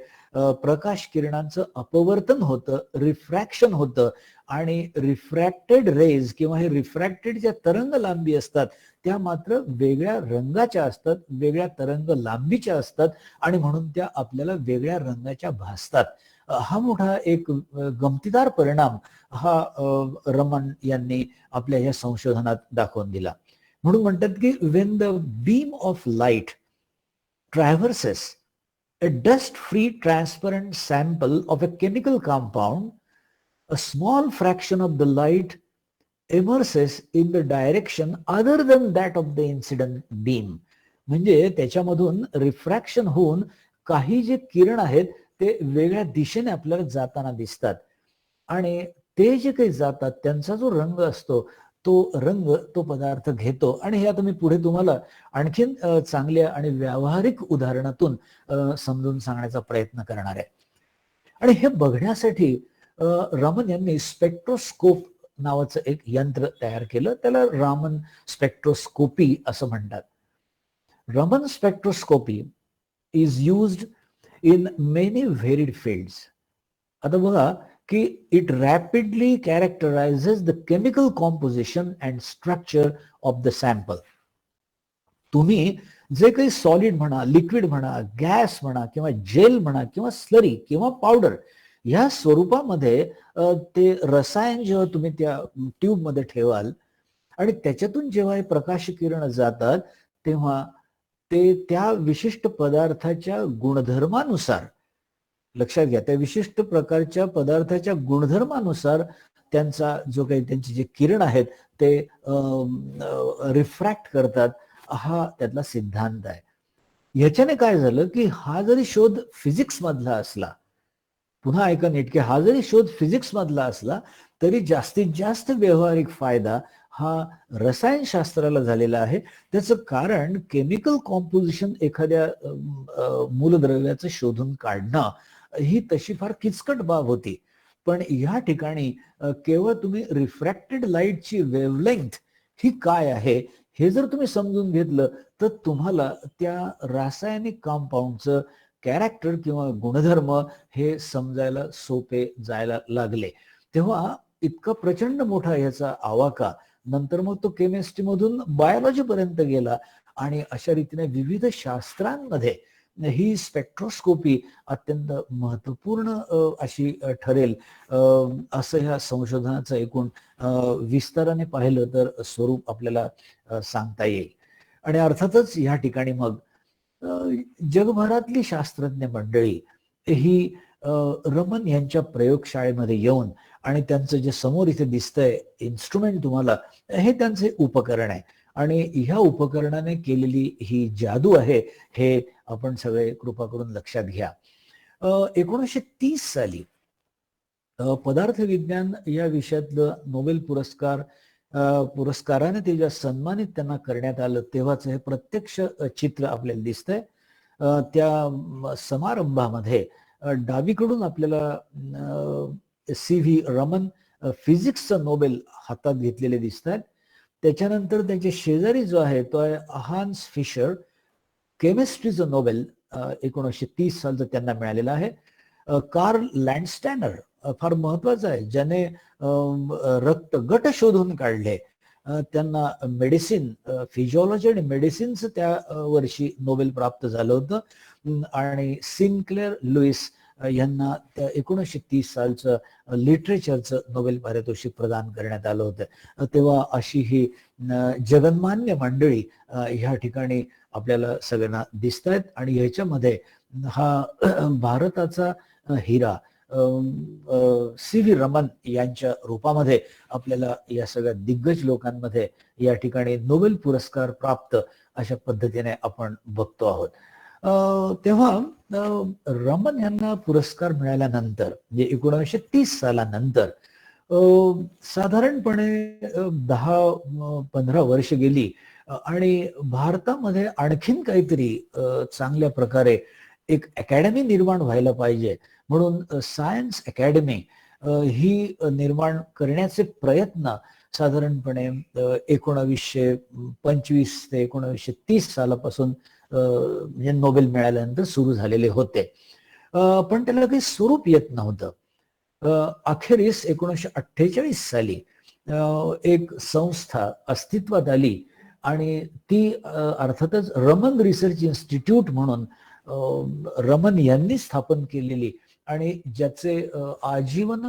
प्रकाश किरणांचं अपवर्तन होतं रिफ्रॅक्शन होतं आणि रिफ्रॅक्टेड रेज किंवा हे रिफ्रॅक्टेड ज्या तरंग लांबी असतात त्या मात्र वेगळ्या रंगाच्या असतात वेगळ्या तरंग लांबीच्या असतात आणि म्हणून त्या आपल्याला वेगळ्या रंगाच्या भासतात. हा मोठा एक गमतीदार परिणाम हा रमन यांनी आपल्या या संशोधनात दाखवून दिला. म्हणून म्हणतात की when the beam of light traverses a dust-free transparent sample of a chemical compound, a small fraction of the light immerses in the direction other than that of the incident beam. म्हणजे त्याच्यामधून refraction होऊन काही जे किरण आहेत ते वेगळ्या दिशेने आपल्याला जाताना दिसतात आणि ते जे काही जातात त्यांचा जो रंग असतो तो रंग तो पदार्थ घेतो. आणि हे आता मी पुढे तुम्हाला आणखीन चांगल्या आणि व्यावहारिक उदाहरणातून समजून सांगण्याचा प्रयत्न करणार आहे. आणि हे बघण्यासाठी रमन यांनी स्पेक्ट्रोस्कोप नावाचं एक यंत्र तयार केलं. त्याला रामन स्पेक्ट्रोस्कोपी असं म्हणतात. Raman spectroscopy is used in many varied fields. आता बघा की it rapidly characterises the chemical composition and structure of the sample. तुम्ही जे काही सॉलिड म्हणा, लिक्विड म्हणा, गॅस म्हणा किंवा जेल म्हणा किंवा स्लरी किंवा पावडर या स्वरूपामध्ये ते रसायन जेव्हा तुम्ही त्या ट्यूबमध्ये ठेवाल आणि त्याच्यातून जेव्हा हे प्रकाश किरण जातात तेव्हा ते त्या विशिष्ट पदार्थाच्या गुणधर्मानुसार, लक्षात घ्या, त्या विशिष्ट प्रकारच्या पदार्थाच्या गुणधर्मानुसार त्यांचा जो काही त्यांचे जे किरण आहेत ते रिफ्रॅक्ट करतात. हा त्यातला सिद्धांत आहे. ह्याच्याने काय झालं की हा जरी शोध फिजिक्स मधला असला, पुन्हा ऐका नीट, की हा जरी शोध फिजिक्स मधला असला तरी जास्तीत जास्त व्यावहारिक फायदा हा रसायनशास्त्राला झालेला आहे. त्याचं कारण केमिकल कॉम्पोजिशन एखाद्या मूलद्रव्याचं शोधून काढणं ही तशी फार किचकट बाब होती. पण या ठिकाणी केवळ तुम्ही रिफ्रॅक्टेड लाईटची वेव्हलेंथ ही काय आहे हे जर तुम्ही समजून घेतलं तर तुम्हाला त्या रासायनिक कंपाऊंडचं कॅरेक्टर किंवा गुणधर्म हे समजायला सोपे जायला लागले. तेव्हा इतका प्रचंड मोठा याचा आवाका नंतर मग तो केमिस्ट्री मधून बायोलॉजी पर्यंत गेला आणि अशा रीतीने विविध शास्त्रांमध्ये ही स्पेक्ट्रोस्कोपी अत्यंत महत्वपूर्ण अशी ठरेल असं ह्या संशोधनाचं एकूण विस्ताराने पाहिलं तर स्वरूप आपल्याला सांगता येईल. आणि अर्थातच या ठिकाणी मग जगभरातली शास्त्रज्ञ मंडळी ही रमन यांच्या प्रयोगशाळेमध्ये येऊन आणि त्यांचं जे समोर इथे दिसतंय इन्स्ट्रुमेंट तुम्हाला, हे त्यांचे उपकरण आहे. आणि ह्या उपकरणाने केलेली ही जादू आहे हे आपण सगळे कृपा करून लक्षात घ्या. 1930 साली पदार्थ विज्ञान या विषयातलं नोबेल पुरस्काराने ते जेव्हा सन्मानित त्यांना करण्यात आलं तेव्हाच हे प्रत्यक्ष चित्र आपल्याला दिसतंय. त्या समारंभामध्ये डावीकडून आपल्याला CV रमन फिजिक्सचं नोबेल हातात घेतलेले दिसत आहेत. त्याच्यानंतर त्यांचे शेजारी जो आहे तो आहे हान्स फिशर, केमिस्ट्रीचं नोबेल 1930 सालचं त्यांना मिळालेलं आहे. कार्ल लँडस्टॅनर फार महत्वाचं आहे, ज्याने रक्त गट शोधून काढले, त्यांना मेडिसिन, फिजिओलॉजी आणि मेडिसिनचं त्या वर्षी नोबेल प्राप्त झालं होतं. आणि सिनक्लेअर लुईस यांना 1930 सालचं लिटरेचरचं नोबेल पारितोषिक प्रदान करण्यात आलं होतं. तेव्हा अशी ही जगन्मान्य मंडळी ह्या ठिकाणी आपल्याला सगळ्यांना दिसत आहेत. आणि ह्याच्यामध्ये हा भारताचा हिरा CV रमन यांच्या रूपामध्ये आपल्याला या सगळ्या दिग्गज लोकांमध्ये या ठिकाणी नोबेल पुरस्कार प्राप्त अशा पद्धतीने आपण बघतो आहोत. तेव्हा रमन यांना पुरस्कार मिळाल्यानंतर म्हणजे 1930 सालानंतर साधारणपणे 10-15 वर्ष गेली आणि भारतामध्ये आणखीन काहीतरी चांगल्या प्रकारे एक अकॅडमी निर्माण व्हायला पाहिजे म्हणून सायन्स अकॅडमी ही निर्माण करण्याचे प्रयत्न साधारणपणे 1925 ते 1930 सालापासून म्हणजे नोबेल मिळाल्यानंतर सुरू झालेले होते. पण त्याला काही स्वरूप येत नव्हतं. अखेरीस 1948 साली एक संस्था अस्तित्वात आली आणि ती अर्थातच रमन रिसर्च इन्स्टिट्यूट म्हणून रमन यांनी स्थापन केलेली आणि ज्याचे आजीवन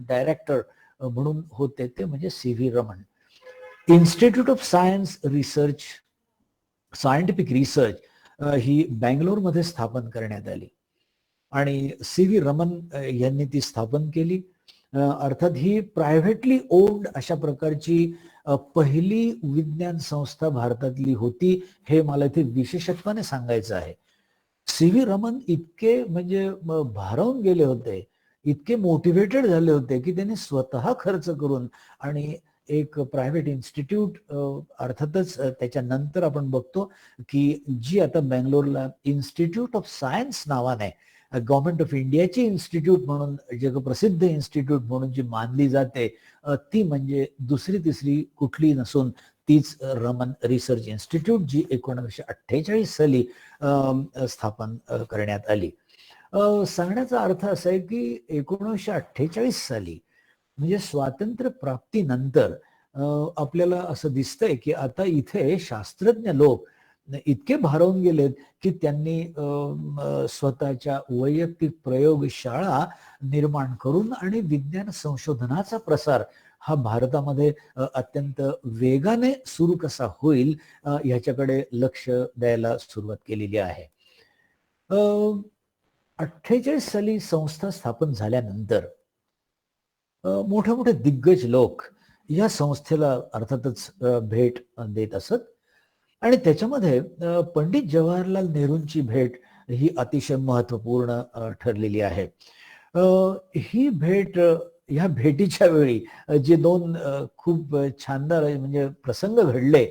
डायरेक्टर म्हणून होते ते म्हणजे CV Raman. Institute of science research, scientific research ही बँगलोरमध्ये स्थापन करण्यात आली आणि CV रमन यांनी ती स्थापन केली. अर्थात ही प्रायव्हेटली ओन्ड अशा प्रकारची पहिली विज्ञान संस्था भारतातली होती, हे मला इथे विशेषत्वाने सांगायचं आहे. CV रमन इतके म्हणजे भारावून गेले होते, इतके मोटिवेटेड झाले होते की त्यांनी स्वतः खर्च करून आणि एक प्रायव्हेट इन्स्टिट्यूट, अर्थातच त्याच्यानंतर आपण बघतो की जी आता बेंगलोरला इन्स्टिट्यूट ऑफ सायन्स नावाने गव्हर्नमेंट ऑफ इंडियाची इन्स्टिट्यूट म्हणून, जगप्रसिद्ध इन्स्टिट्यूट म्हणून जी मानली जाते, ती म्हणजे दुसरी तिसरी कुठली नसून तीच रमन रिसर्च इन्स्टिट्यूट, जी 1948 साली स्थापन करण्यात आली. सांगण्याचा अर्थ असा आहे की 1948 साली म्हणजे स्वातंत्र्य प्राप्तीनंतर आपल्याला असं दिसतंय की आता इथे शास्त्रज्ञ लोक इतके भारावून गेलेत की त्यांनी स्वतःच्या वैयक्तिक प्रयोगशाळा निर्माण करून आणि विज्ञान संशोधनाचा प्रसार हा भारतामध्ये अत्यंत वेगाने सुरू कसा होईल ह्याच्याकडे लक्ष द्यायला सुरुवात केलेली आहे. 48 साली संस्था स्थापन झाल्यानंतर मोठे मोठे दिग्गज लोक या संस्थेला अर्थातच भेट देत असत आणि त्याच्यामध्ये पंडित जवाहरलाल नेहरूंची भेट ही अतिशय महत्वपूर्ण ठरलेली आहे. ही भेट, ह्या भेटीच्या वेळी जे दोन खूप छानदार म्हणजे प्रसंग घडले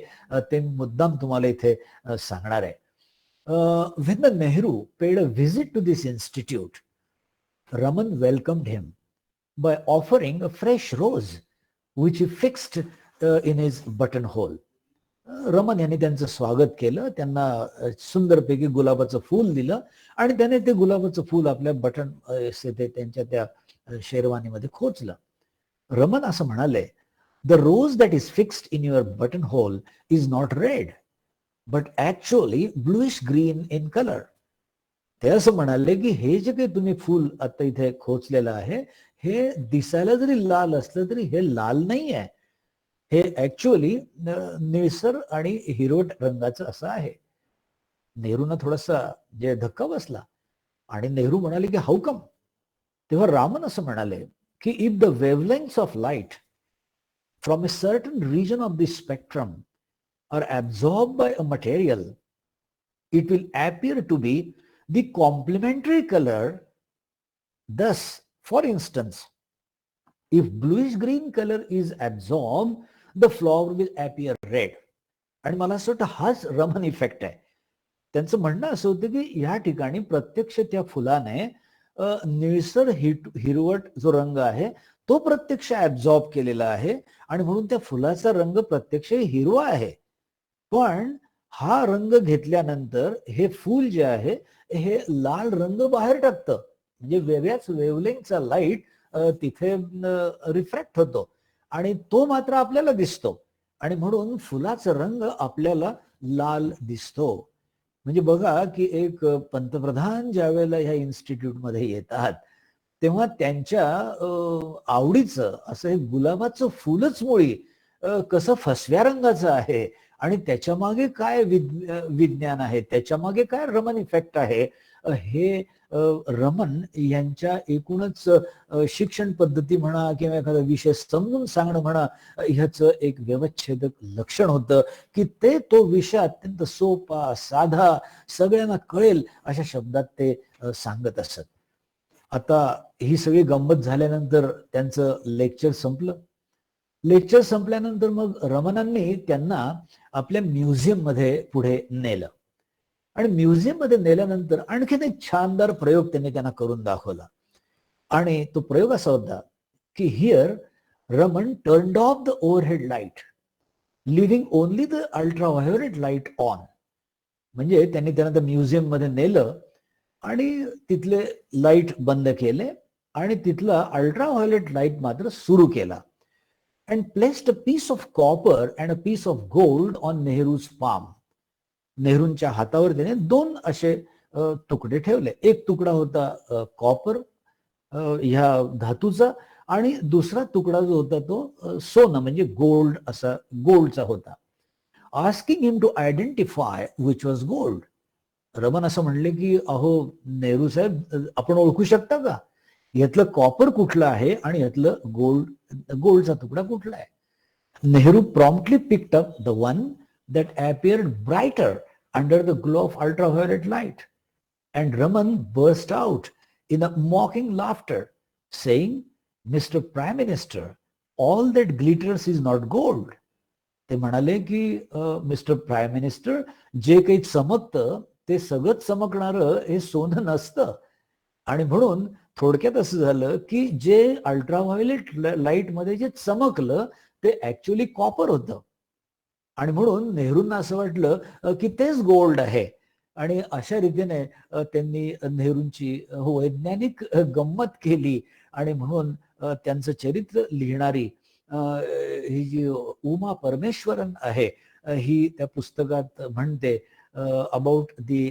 ते मुद्दाम तुम्हाला इथे सांगणार आहे. When the Nehru paid a visit to this institute, Raman welcomed him by offering a fresh rose which he fixed in his buttonhole. Raman यांनी त्यांचं स्वागत केलं, त्यांना सुंदरपैकी गुलाबाचं फूल दिलं आणि त्याने ते गुलाबाचं फूल आपल्या बटन त्यांच्या त्या शेरवानीमध्ये खोचलं. रमन असं म्हणाले, "The rose that is fixed in your buttonhole is not red, but actually bluish green in color." ते असं म्हणाले की हे जे काही तुम्ही फूल आता इथे खोचलेलं आहे, हे दिसायला जरी लाल असलं तरी हे लाल नाही आहे, हे ऍक्च्युअली निळसर आणि हिरवट रंगाचं असं आहे. नेहरूंना थोडासा जे धक्का बसला आणि नेहरू म्हणाले की हाऊ कम. तेव्हा रामन असं म्हणाले की if the wavelengths of light from a certain region of the spectrum are absorb by a material, it will appear to be the complementary color. Thus, for instance, if bluish green color is absorbed, the flower will appear red. आणि मला असं वाटतं हाच Raman effect आहे. त्यांचं म्हणणं असं होतं की या ठिकाणी प्रत्यक्ष त्या फुलाने निळसर हिरवट जो रंग आहे तो प्रत्यक्ष ऍब्झॉर्ब केलेला आहे आणि म्हणून त्या फुलाचा रंग प्रत्यक्ष हिरवा आहे. पण हा रंग घेतल्यानंतर हे फूल जे आहे हे लाल रंग बाहेर टाकतं, म्हणजे वेगळ्याच वेवलेंथचा लाईट तिथे रिफ्रॅक्ट होतो आणि तो मात्र आपल्याला दिसतो आणि म्हणून फुलाचा रंग आपल्याला लाल दिसतो. म्हणजे बघा की एक पंतप्रधान ज्या वेळेला ह्या इन्स्टिट्यूटमध्ये येतात तेव्हा त्यांच्या आवडीचं असं हे गुलाबाचं फुलच मुळी कसं फसव्या रंगाचं आहे आणि त्याच्या मागे काय विज्ञान आहे, त्याच्या मागे काय रमन इफेक्ट आहे, हे रमन यांच्या एकूणच शिक्षण पद्धती म्हणा किंवा एखादा विषय समजून सांगणं म्हणा, ह्याचं एक व्यवच्छेदक लक्षण होतं की ते तो विषय अत्यंत सोपा साधा सगळ्यांना कळेल अशा शब्दात ते सांगत असत. आता ही सगळी गंमत झाल्यानंतर त्यांचं लेक्चर संपलं. लेक्चर संपल्यानंतर मग रमनांनी त्यांना आपल्या म्युझियम मध्ये पुढे नेलं आणि म्युझियम मध्ये नेल्यानंतर आणखीन एक छानदार प्रयोग त्यांनी त्यांना करून दाखवला आणि तो प्रयोग असा होता की here Raman turned of the overhead light living only the ultraviolet light on. म्हणजे त्यांनी त्यांना म्युझियम मध्ये नेलं आणि तिथले लाईट बंद केले आणि तिथला अल्ट्राव्हायोलेट लाईट मात्र सुरू केला. And placed a piece of copper and a piece of gold on Nehru's palm. नेहरूंच्या हातावर त्याने दोन असे तुकडे ठेवले. एक तुकडा होता कॉपर ह्या धातूचा आणि दुसरा तुकडा जो होता तो सोनं म्हणजे गोल्ड असा गोल्डचा होता. Asking him to identify which was gold. Raman असं म्हणले की अहो नेहरू साहेब, आपण ओळखू शकता का यातलं कॉपर कुठलं आहे आणि यातलं गोल्डचा तुकडा कुठला आहे. Nehru promptly picked up the one that appeared brighter under the glow of ultraviolet light and Raman burst out in a mocking laughter, saying, Mr. Prime Minister, all that glitters is not gold. ते म्हणाले की mister prime minister, जे काही चमकतं ते सगळं चमकणारं हे सोनं नसतं. आणि म्हणून थोडक्यात असं झालं की जे अल्ट्राव्हायोलेट लाईटमध्ये जे चमकलं ते ऍक्च्युअली कॉपर होतं. आणि म्हणून नेहरूंना असं वाटलं की तेच गोल्ड आहे. आणि अशा रीतीने त्यांनी नेहरूंची वैज्ञानिक गंमत केली. आणि म्हणून त्यांचं चरित्र लिहिणारी ही जी उमा परमेश्वरन आहे, ही त्या पुस्तकात म्हणते about the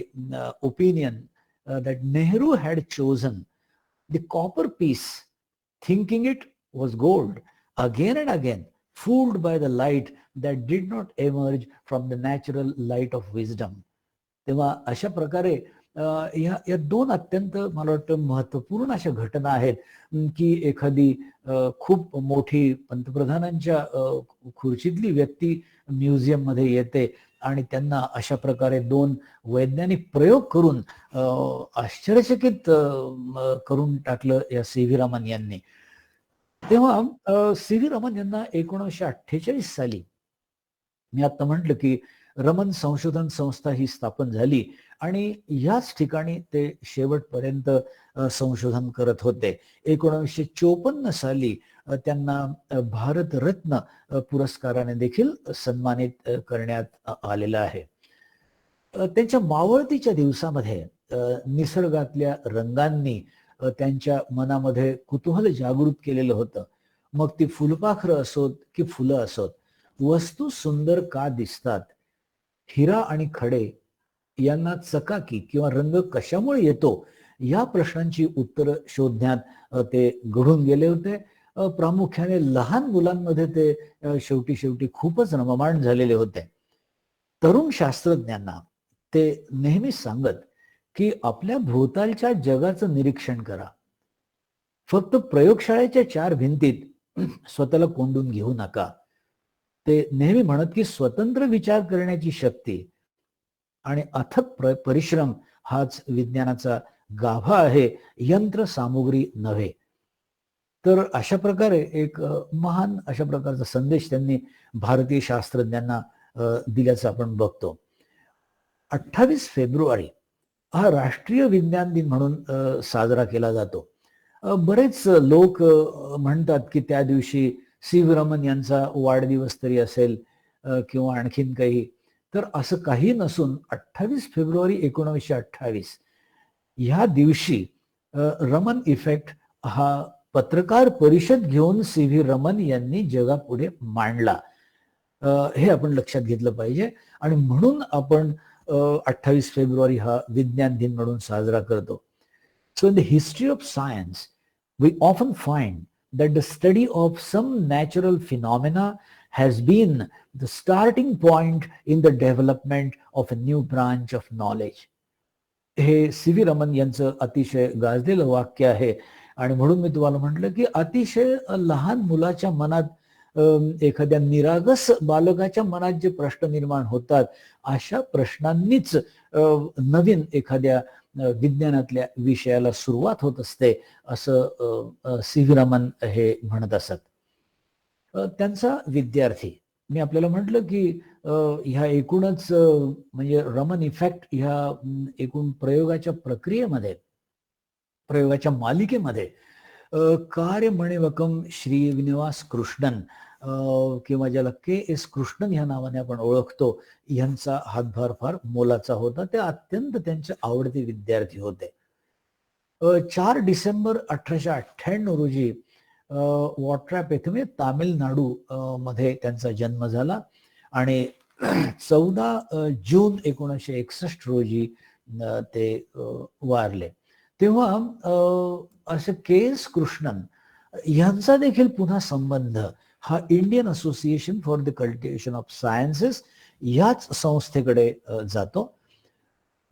opinion that Nehru had chosen the copper piece, thinking it was gold, again and again, fooled by the light that did not emerge from the natural light of wisdom. तेव्हा अशा प्रकारे या दोन अत्यंत मला वाटतं महत्वपूर्ण अशा घटना आहेत की एखादी खूप मोठी पंतप्रधानांच्या खुर्चीतली व्यक्ती म्युझियम मध्ये येते आणि त्यांना अशा प्रकारे दोन वैज्ञानिक प्रयोग करून आश्चर्यचकित करून टाकलं या सी.व्ही. रमन यांनी. तेव्हा सी.व्ही. रमन यांना 1948 साली, मी आता म्हटलं की रमन संशोधन संस्था ही स्थापन झाली आणि याच ठिकाणी ते शेवटपर्यंत संशोधन करत होते. 1954 साली त्यांना भारतरत्न पुरस्काराने देखील सन्मानित करण्यात आलेलं आहे. त्यांच्या मावळतीच्या दिवसामध्ये निसर्गातल्या रंगांनी त्यांच्या मनामध्ये कुतूहल जागृत केलेलं होतं. मग ती फुलपाखरं असोत की फुलं असोत, वस्तू सुंदर का दिसतात, हिरा आणि खडे यांना चकाकी किंवा रंग कशामुळे येतो, या प्रश्नांची उत्तरं शोधण्यात ते घडून गेले होते. प्रामुख्याने लहान मुलांमध्ये ते शेवटी खूपच रममाण झालेले होते. तरुण शास्त्रज्ञांना ते नेहमी सांगत की आपल्या भोवतालच्या जगाचं निरीक्षण करा, फक्त प्रयोगशाळेच्या 4 भिंतीत स्वतःला कोंडून घेऊ नका. ते नेहमी म्हणत की स्वतंत्र विचार करण्याची शक्ती आणि अथक परिश्रम हाच विज्ञानाचा गाभा आहे, यंत्र सामुग्री नव्हे. तर अशा प्रकारे एक महान अशा प्रकारचा संदेश त्यांनी भारतीय शास्त्रज्ञांना दिल्याचं आपण बघतो. 28 फेब्रुवारी हा राष्ट्रीय विज्ञान दिन म्हणून साजरा केला जातो. बरेच लोक म्हणतात की त्या दिवशी सी.व्ही. रमन यांचा वाढदिवस तरी असेल किंवा आणखीन काही. तर असं काही नसून 28 फेब्रुवारी 1928 ह्या दिवशी रमन इफेक्ट हा पत्रकार परिषद घेऊन सी.व्ही. रमन यांनी जगापुढे मांडला. हे आपण लक्षात घेतलं पाहिजे आणि म्हणून आपण 28 फेब्रुवारी हा विज्ञान दिन म्हणून साजरा करतो. So in the history of science we often find that the study of some natural phenomena has been the starting point in the development of a new branch of knowledge. हे सी.व्ही. रमन यांचं अतिशय गाजलेलं वाक्य आहे आणि म्हणून मी तुम्हाला म्हटलं की अतिशय लहान मुलाच्या मनात, एखाद्या निरागस बालकाच्या मनात जे प्रश्न निर्माण होतात, अशा प्रश्नांनीच नवीन एखाद्या विज्ञानातल्या विषयाला सुरुवात होत असते, असं सी.व्ही. रमन हे म्हणत असत. त्यांचा विद्यार्थी, मी आपल्याला म्हटलं की ह्या एकूणच म्हणजे रमन इफेक्ट ह्या एकूण प्रयोगाच्या प्रक्रियेमध्ये, प्रयोगाच्या मालिकेमध्ये कार्यमणिवकम श्रीनिवास कृष्णन किंवा ज्याला के.एस. कृष्णन ह्या नावाने आपण ओळखतो, यांचा हातभार फार मोलाचा होता. ते अत्यंत त्यांचे आवडते विद्यार्थी होते. 4 डिसेंबर 1898 रोजी वॉट्रॅप येथे म्हणजे तामिळनाडू मध्ये त्यांचा जन्म झाला आणि 14 जून 1961 रोजी ते वारले. तेव्हा असे के.एस. कृष्णन यांचा देखील पुन्हा संबंध हा Indian association for the cultivation of sciences याच संस्थेकडे जातो.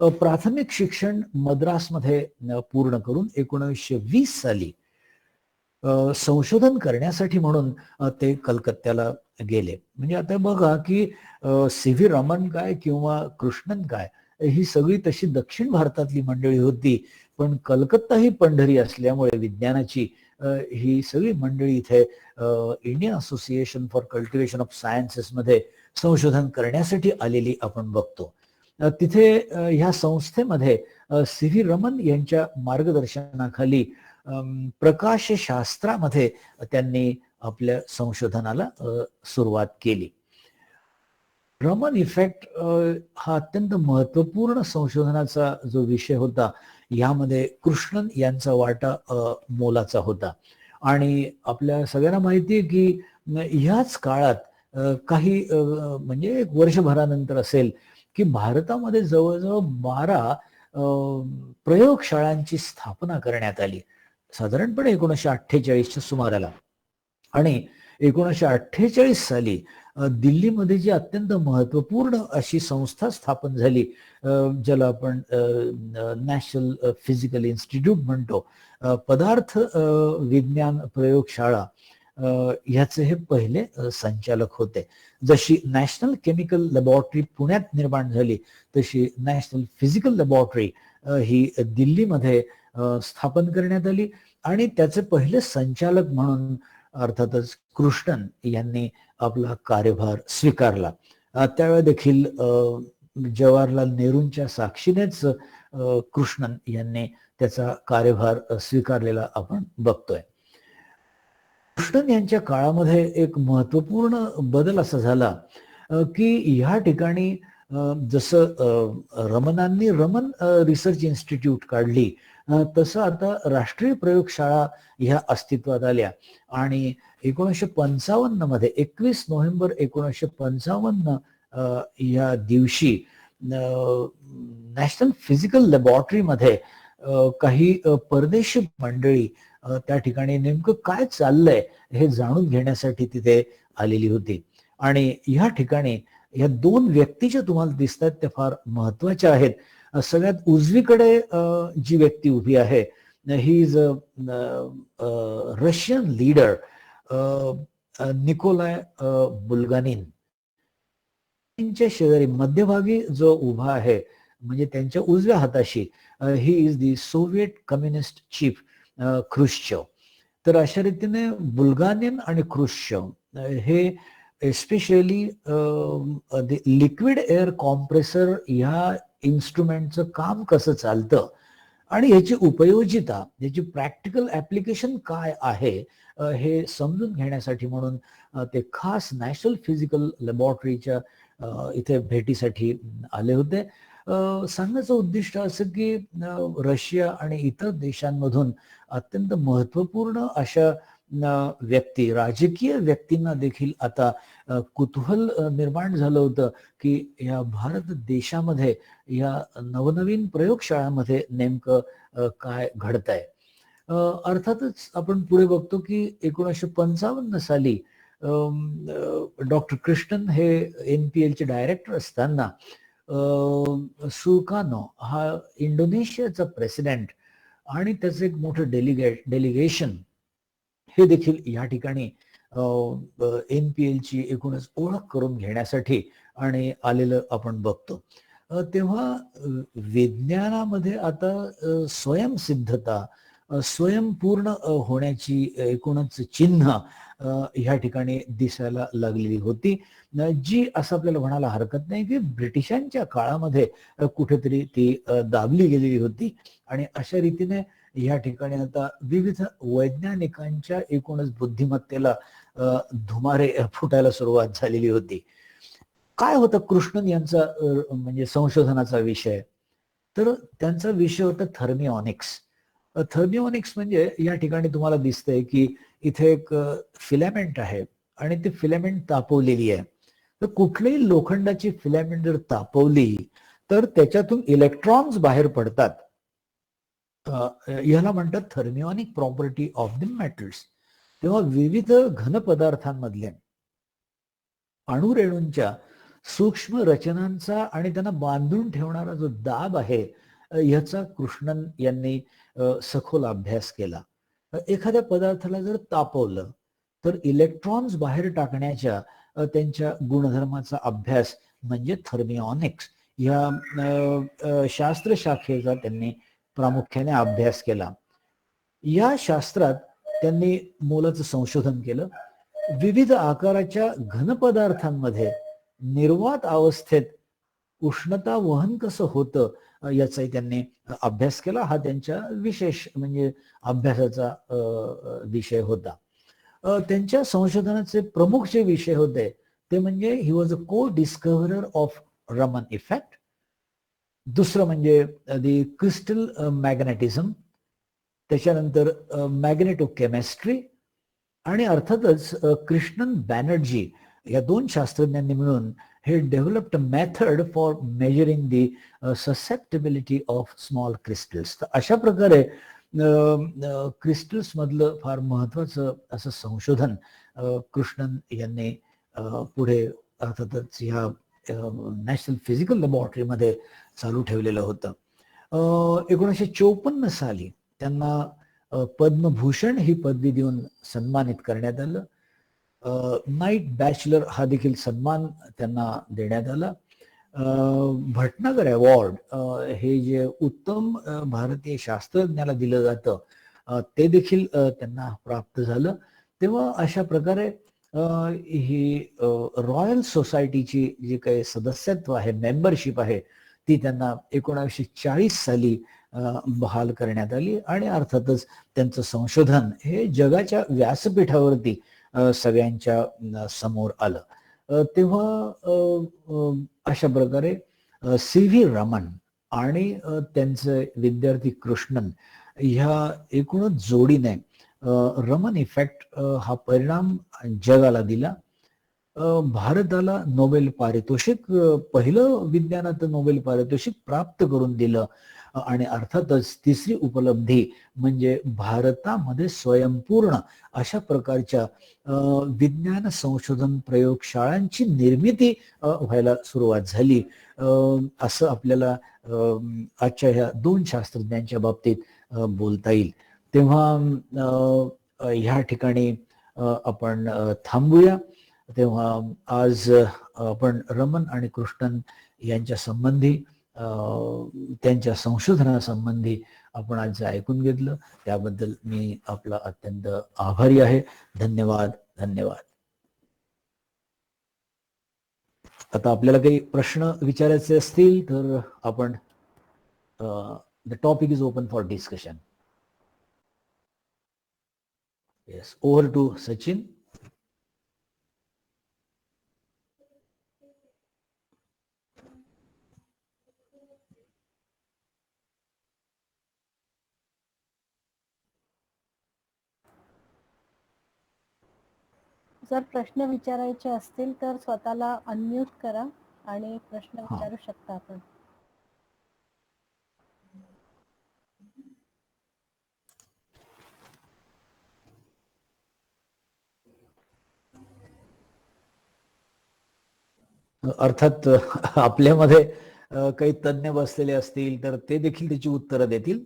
प्राथमिक शिक्षण मद्रासमध्ये पूर्ण करून 1920 साली संशोधन करण्यासाठी म्हणून ते कलकत्त्याला गेले. म्हणजे आता बघा की सी.व्ही. रमन काय किंवा कृष्णन काय, ही सगळी तशी दक्षिण भारतातली मंडळी होती, पण कलकत्ता ही पंढरी असल्यामुळे विज्ञानाची ही सगळी मंडळी इथे Indian association for cultivation of sciences मध्ये संशोधन करण्यासाठी आलेली आपण बघतो. तिथे ह्या संस्थेमध्ये सी व्ही रमन यांच्या मार्गदर्शनाखाली प्रकाशशास्त्रामध्ये त्यांनी आपल्या संशोधनाला सुरुवात केली. रमन इफेक्ट हा अत्यंत महत्वपूर्ण संशोधनाचा जो विषय होता, यामध्ये कृष्णन यांचा वाटा मोलाचा होता. आणि आपल्या सगळ्यांना माहिती आहे की ह्याच काळात काही म्हणजे एक वर्षभरानंतर असेल की भारतामध्ये जवळजवळ 12 प्रयोगशाळांची स्थापना करण्यात आली, साधारणपणे 1948च्या सुमाराला. आणि 1948 साली दिल्लीमध्ये जी अत्यंत महत्वपूर्ण अशी संस्था स्थापन झाली, ज्याला आपण नॅशनल फिजिकल इन्स्टिट्यूट म्हणतो, पदार्थ विज्ञान प्रयोगशाळा, ह्याचे हे पहिले संचालक होते. जशी नॅशनल केमिकल लॅबॉरेटरी पुण्यात निर्माण झाली, तशी नॅशनल फिजिकल लॅबॉरेटरी ही दिल्लीमध्ये स्थापन करण्यात आली. आणि त्याचे पहिले संचालक म्हणून अर्थातच कृष्णन यांनी आपला कार्यभार स्वीकारला. त्यावेळी देखील जवाहरलाल नेहरूंच्या साक्षीनेच कृष्णन यांनी त्याचा कार्यभार स्वीकारलेला आपण बघतोय. कृष्णन यांच्या काळामध्ये एक महत्वपूर्ण बदल असा झाला की ह्या ठिकाणी जसं रमनांनी रमन रिसर्च इन्स्टिट्यूट काढली, तसं आता राष्ट्रीय प्रयोगशाळा ह्या अस्तित्वात आल्या. आणि 1955 मध्ये 21 नोव्हेंबर 1955 या दिवशी नॅशनल फिजिकल लॅबॉरेटरीमध्ये काही परदेशी मंडळी त्या ठिकाणी नेमकं काय चाललंय हे जाणून घेण्यासाठी तिथे आलेली होती. आणि ह्या ठिकाणी ह्या 2 व्यक्ती तुम्हाला दिसतात त्या फार महत्वाच्या आहेत. सगळ्यात उजवीकडे जी व्यक्ती उभी आहे, he is Russian leader Nikolai Bulganin. त्यांच्या शेजारी मध्यभागी जो उभा आहे, म्हणजे त्यांच्या उजव्या हाताशी, he is the Soviet communist chief Khrushchev. तर अशा रीतीने बुल्गानिन आणि ख्रुश्चव हे एस्पेशली लिक्विड एअर कॉम्प्रेसर ह्या इन्स्ट्रुमेंटचं काम कसं चालतं आणि ह्याची उपयोजिता, याची प्रॅक्टिकल ऍप्लिकेशन काय आहे, हे समजून घेण्यासाठी म्हणून ते खास नॅशनल फिजिकल लॅबॉरेटरीच्या इथे भेटीसाठी आले होते. सांगण्याचं उद्दिष्ट असं की रशिया आणि इतर देशांमधून अत्यंत महत्वपूर्ण अशा व्यक्ती, राजकीय व्यक्तींना देखील आता कुतूहल निर्माण झालं होतं की या भारत देशामध्ये या नवनवीन प्रयोगशाळांमध्ये नेमकं काय घडतंय. अर्थातच आपण पुढे बघतो की 1955 साली डॉक्टर कृष्णन हे NPL चे डायरेक्टर असताना सुकानो हा इंडोनेशियाचा प्रेसिडेंट आणि त्याचं एक मोठं डेलिगेशन हे देखील या ठिकाणी NPL ची एकूणच ओळख करून घेण्यासाठी आणि आलेलं आपण बघतो. तेव्हा विज्ञानामध्ये आता स्वयंसिद्धता, स्वयंपूर्ण होण्याची एकूणच चिन्ह ह्या ठिकाणी दिसायला लागलेली होती, जी असं आपल्याला म्हणायला हरकत नाही की ब्रिटिशांच्या काळामध्ये कुठेतरी ती दाबली गेलेली होती. आणि अशा रीतीने या ठिकाणी आता विविध वैज्ञानिकांच्या एकूणच बुद्धिमत्तेला धुमारे फुटायला सुरुवात झालेली होती. काय होतं कृष्णन यांचा म्हणजे संशोधनाचा विषय, तर त्यांचा विषय होता थर्मिओनिक्स. थर्मिओनिक्स म्हणजे या ठिकाणी तुम्हाला दिसतंय की इथे एक फिलामेंट आहे आणि ती फिलामेंट तापवलेली आहे. तर कुठलीही लोखंडाची फिलामेंट जर तापवली तर त्याच्यातून इलेक्ट्रॉन्स बाहेर पडतात. याला म्हणतात thermionic property of the metals. तेव्हा विविध घन पदार्थांमधल्या अणुरेणूंच्या सूक्ष्म रचनांचा आणि त्यांना बांधून ठेवणारा जो दाब आहे, ह्याचा कृष्णन यांनी सखोल अभ्यास केला. एखाद्या पदार्थाला जर तापवलं तर इलेक्ट्रॉन्स बाहेर टाकण्याच्या त्यांच्या गुणधर्माचा अभ्यास म्हणजे थर्मिओनिक्स. ह्या शास्त्र शाखेचा त्यांनी प्रामुख्याने अभ्यास केला. या शास्त्रात त्यांनी मोलाचं संशोधन केलं. विविध आकाराच्या घनपदार्थांमध्ये निर्वात अवस्थेत उष्णता वहन कसं होतं याचाही त्यांनी अभ्यास केला. हा त्यांच्या विशेष म्हणजे अभ्यासाचा विषय होता. त्यांच्या संशोधनाचे प्रमुख जे विषय होते ते म्हणजे ही वॉज अ को डिस्कव्हरर ऑफ रमन इफेक्ट. दुसरं म्हणजे दी क्रिस्टल मॅग्नेटिझम, त्याच्यानंतर मॅग्नेटोकेमिस्ट्री आणि अर्थातच कृष्णन बॅनर्जी या दोन शास्त्रज्ञांनी मिळून हे developed method for measuring the susceptibility of small crystals. तर अशा प्रकारे क्रिस्टल्स मधलं फार महत्वाचं असं संशोधन कृष्णन यांनी पुढे अर्थातच ह्या नॅशनल फिजिकल लॅबॉरेटरीमध्ये चालू ठेवलेलं होतं. 1954 साली त्यांना पद्मभूषण ही पदवी देऊन सन्मानित करण्यात आलं. नाईट बॅचलर हा देखील सन्मान त्यांना देण्यात आला. भटनागर अवॉर्ड हे जे उत्तम भारतीय शास्त्रज्ञाला दिलं जातं ते देखील त्यांना प्राप्त झालं. तेव्हा अशा प्रकारे ही रॉयल सोसायटीची जी काही सदस्यत्व आहे, मेंबरशिप आहे, ती त्यांना 1940 साली बहाल करण्यात आली आणि अर्थातच त्यांचं संशोधन हे जगाच्या व्यासपीठावरती सगळ्यांच्या समोर आलं. तेव्हा अशा प्रकारे सी.व्ही. रमन आणि त्यांचे विद्यार्थी कृष्णन ह्या एकूणच जोडीने रमन इफेक्ट हा परिणाम जगाला दिला. भारताला नोबेल पारितोषिक, पहिलं विज्ञानात नोबेल पारितोषिक प्राप्त करून दिलं. आणि अर्थातच तिसरी उपलब्धी म्हणजे भारतामध्ये स्वयंपूर्ण अशा प्रकारच्या विज्ञान संशोधन प्रयोगशाळांची निर्मिती व्हायला सुरुवात झाली. असं आपल्याला आजच्या ह्या दोन शास्त्रज्ञांच्या बाबतीत बोलता येईल. तेव्हा ह्या ठिकाणी आपण थांबूया. तेव्हा आज आपण रमन आणि कृष्णन यांच्या संबंधी त्यांच्या संशोधनासंबंधी आपण आज जे ऐकून घेतलं त्याबद्दल मी आपला अत्यंत आभारी आहे. धन्यवाद. धन्यवाद. आता आपल्याला काही प्रश्न विचारायचे असतील तर आपण the topic is open for discussion. Yes, over to Sachin. जर प्रश्न विचारायचे असतील तर स्वतःला अनम्यूट करा आणि प्रश्न विचारू शकता आपण. अर्थात आपल्यामध्ये काही तज्ञ बसलेले असतील तर ते देखील त्याची उत्तरं देतील.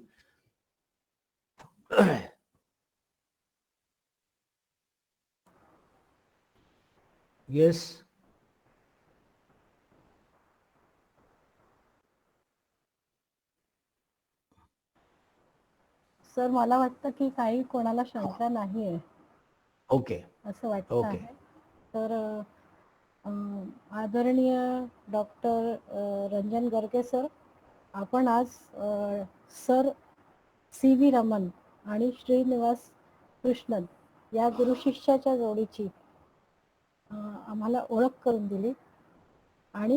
येस. सर मला वाटतं की काही कोणाला शंका नाहीये. ओके. असं वाटतं आहे. तर आदरणीय डॉक्टर रंजन गर्गे सर, आपण आज सर सी.व्ही. रमन आणि श्रीनिवास कृष्णन या गुरु शिष्याच्या जोडीची आम्हाला ओळख करून दिली आणि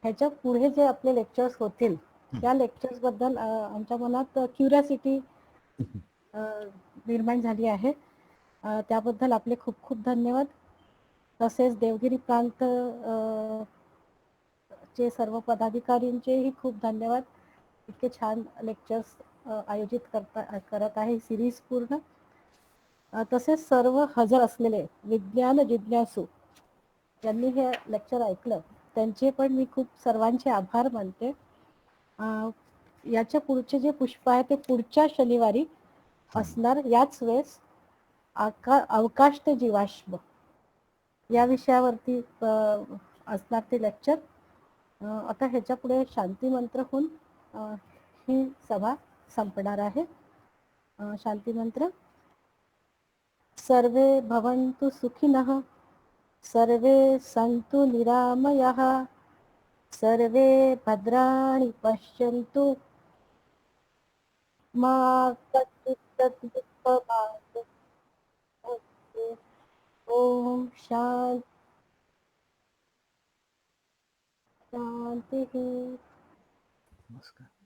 ह्याच्या पुढे जे आपले लेक्चर्स होतील त्या लेक्चर्स बद्दल आमच्या मनात क्युरियोसिटी निर्माण झाली आहे. त्याबद्दल आपले खूप खूप धन्यवाद. तसेच देवगिरी प्रांत चे सर्व पदाधिकाऱ्यांचेही खूप धन्यवाद. इतके छान लेक्चर्स आयोजित करत आहे ही सिरीज पूर्ण. तसेच सर्व हजर असलेले विज्ञान जिज्ञासू ज्यांनी हे लेक्चर ऐकलं त्यांचे पण मी खूप सर्वांचे आभार मानते. याच्या पुढचे जे पुष्प आहे ते पुढच्या शनिवारी असणार. याच वेळेस अवकाश ते जीवाश्म या विषयावरती असणार ते लेक्चर. आता ह्याच्या पुढे शांती मंत्र होऊन ही सभा संपणार आहे. शांती मंत्र. सर्वे भवन्तु सुखिनः, सर्वे सन्तु निरामयाः, सर्वे भद्राणि पश्यन्तु, मा कश्चित् दुःखभाग्. ओम शांति. नमस्कार.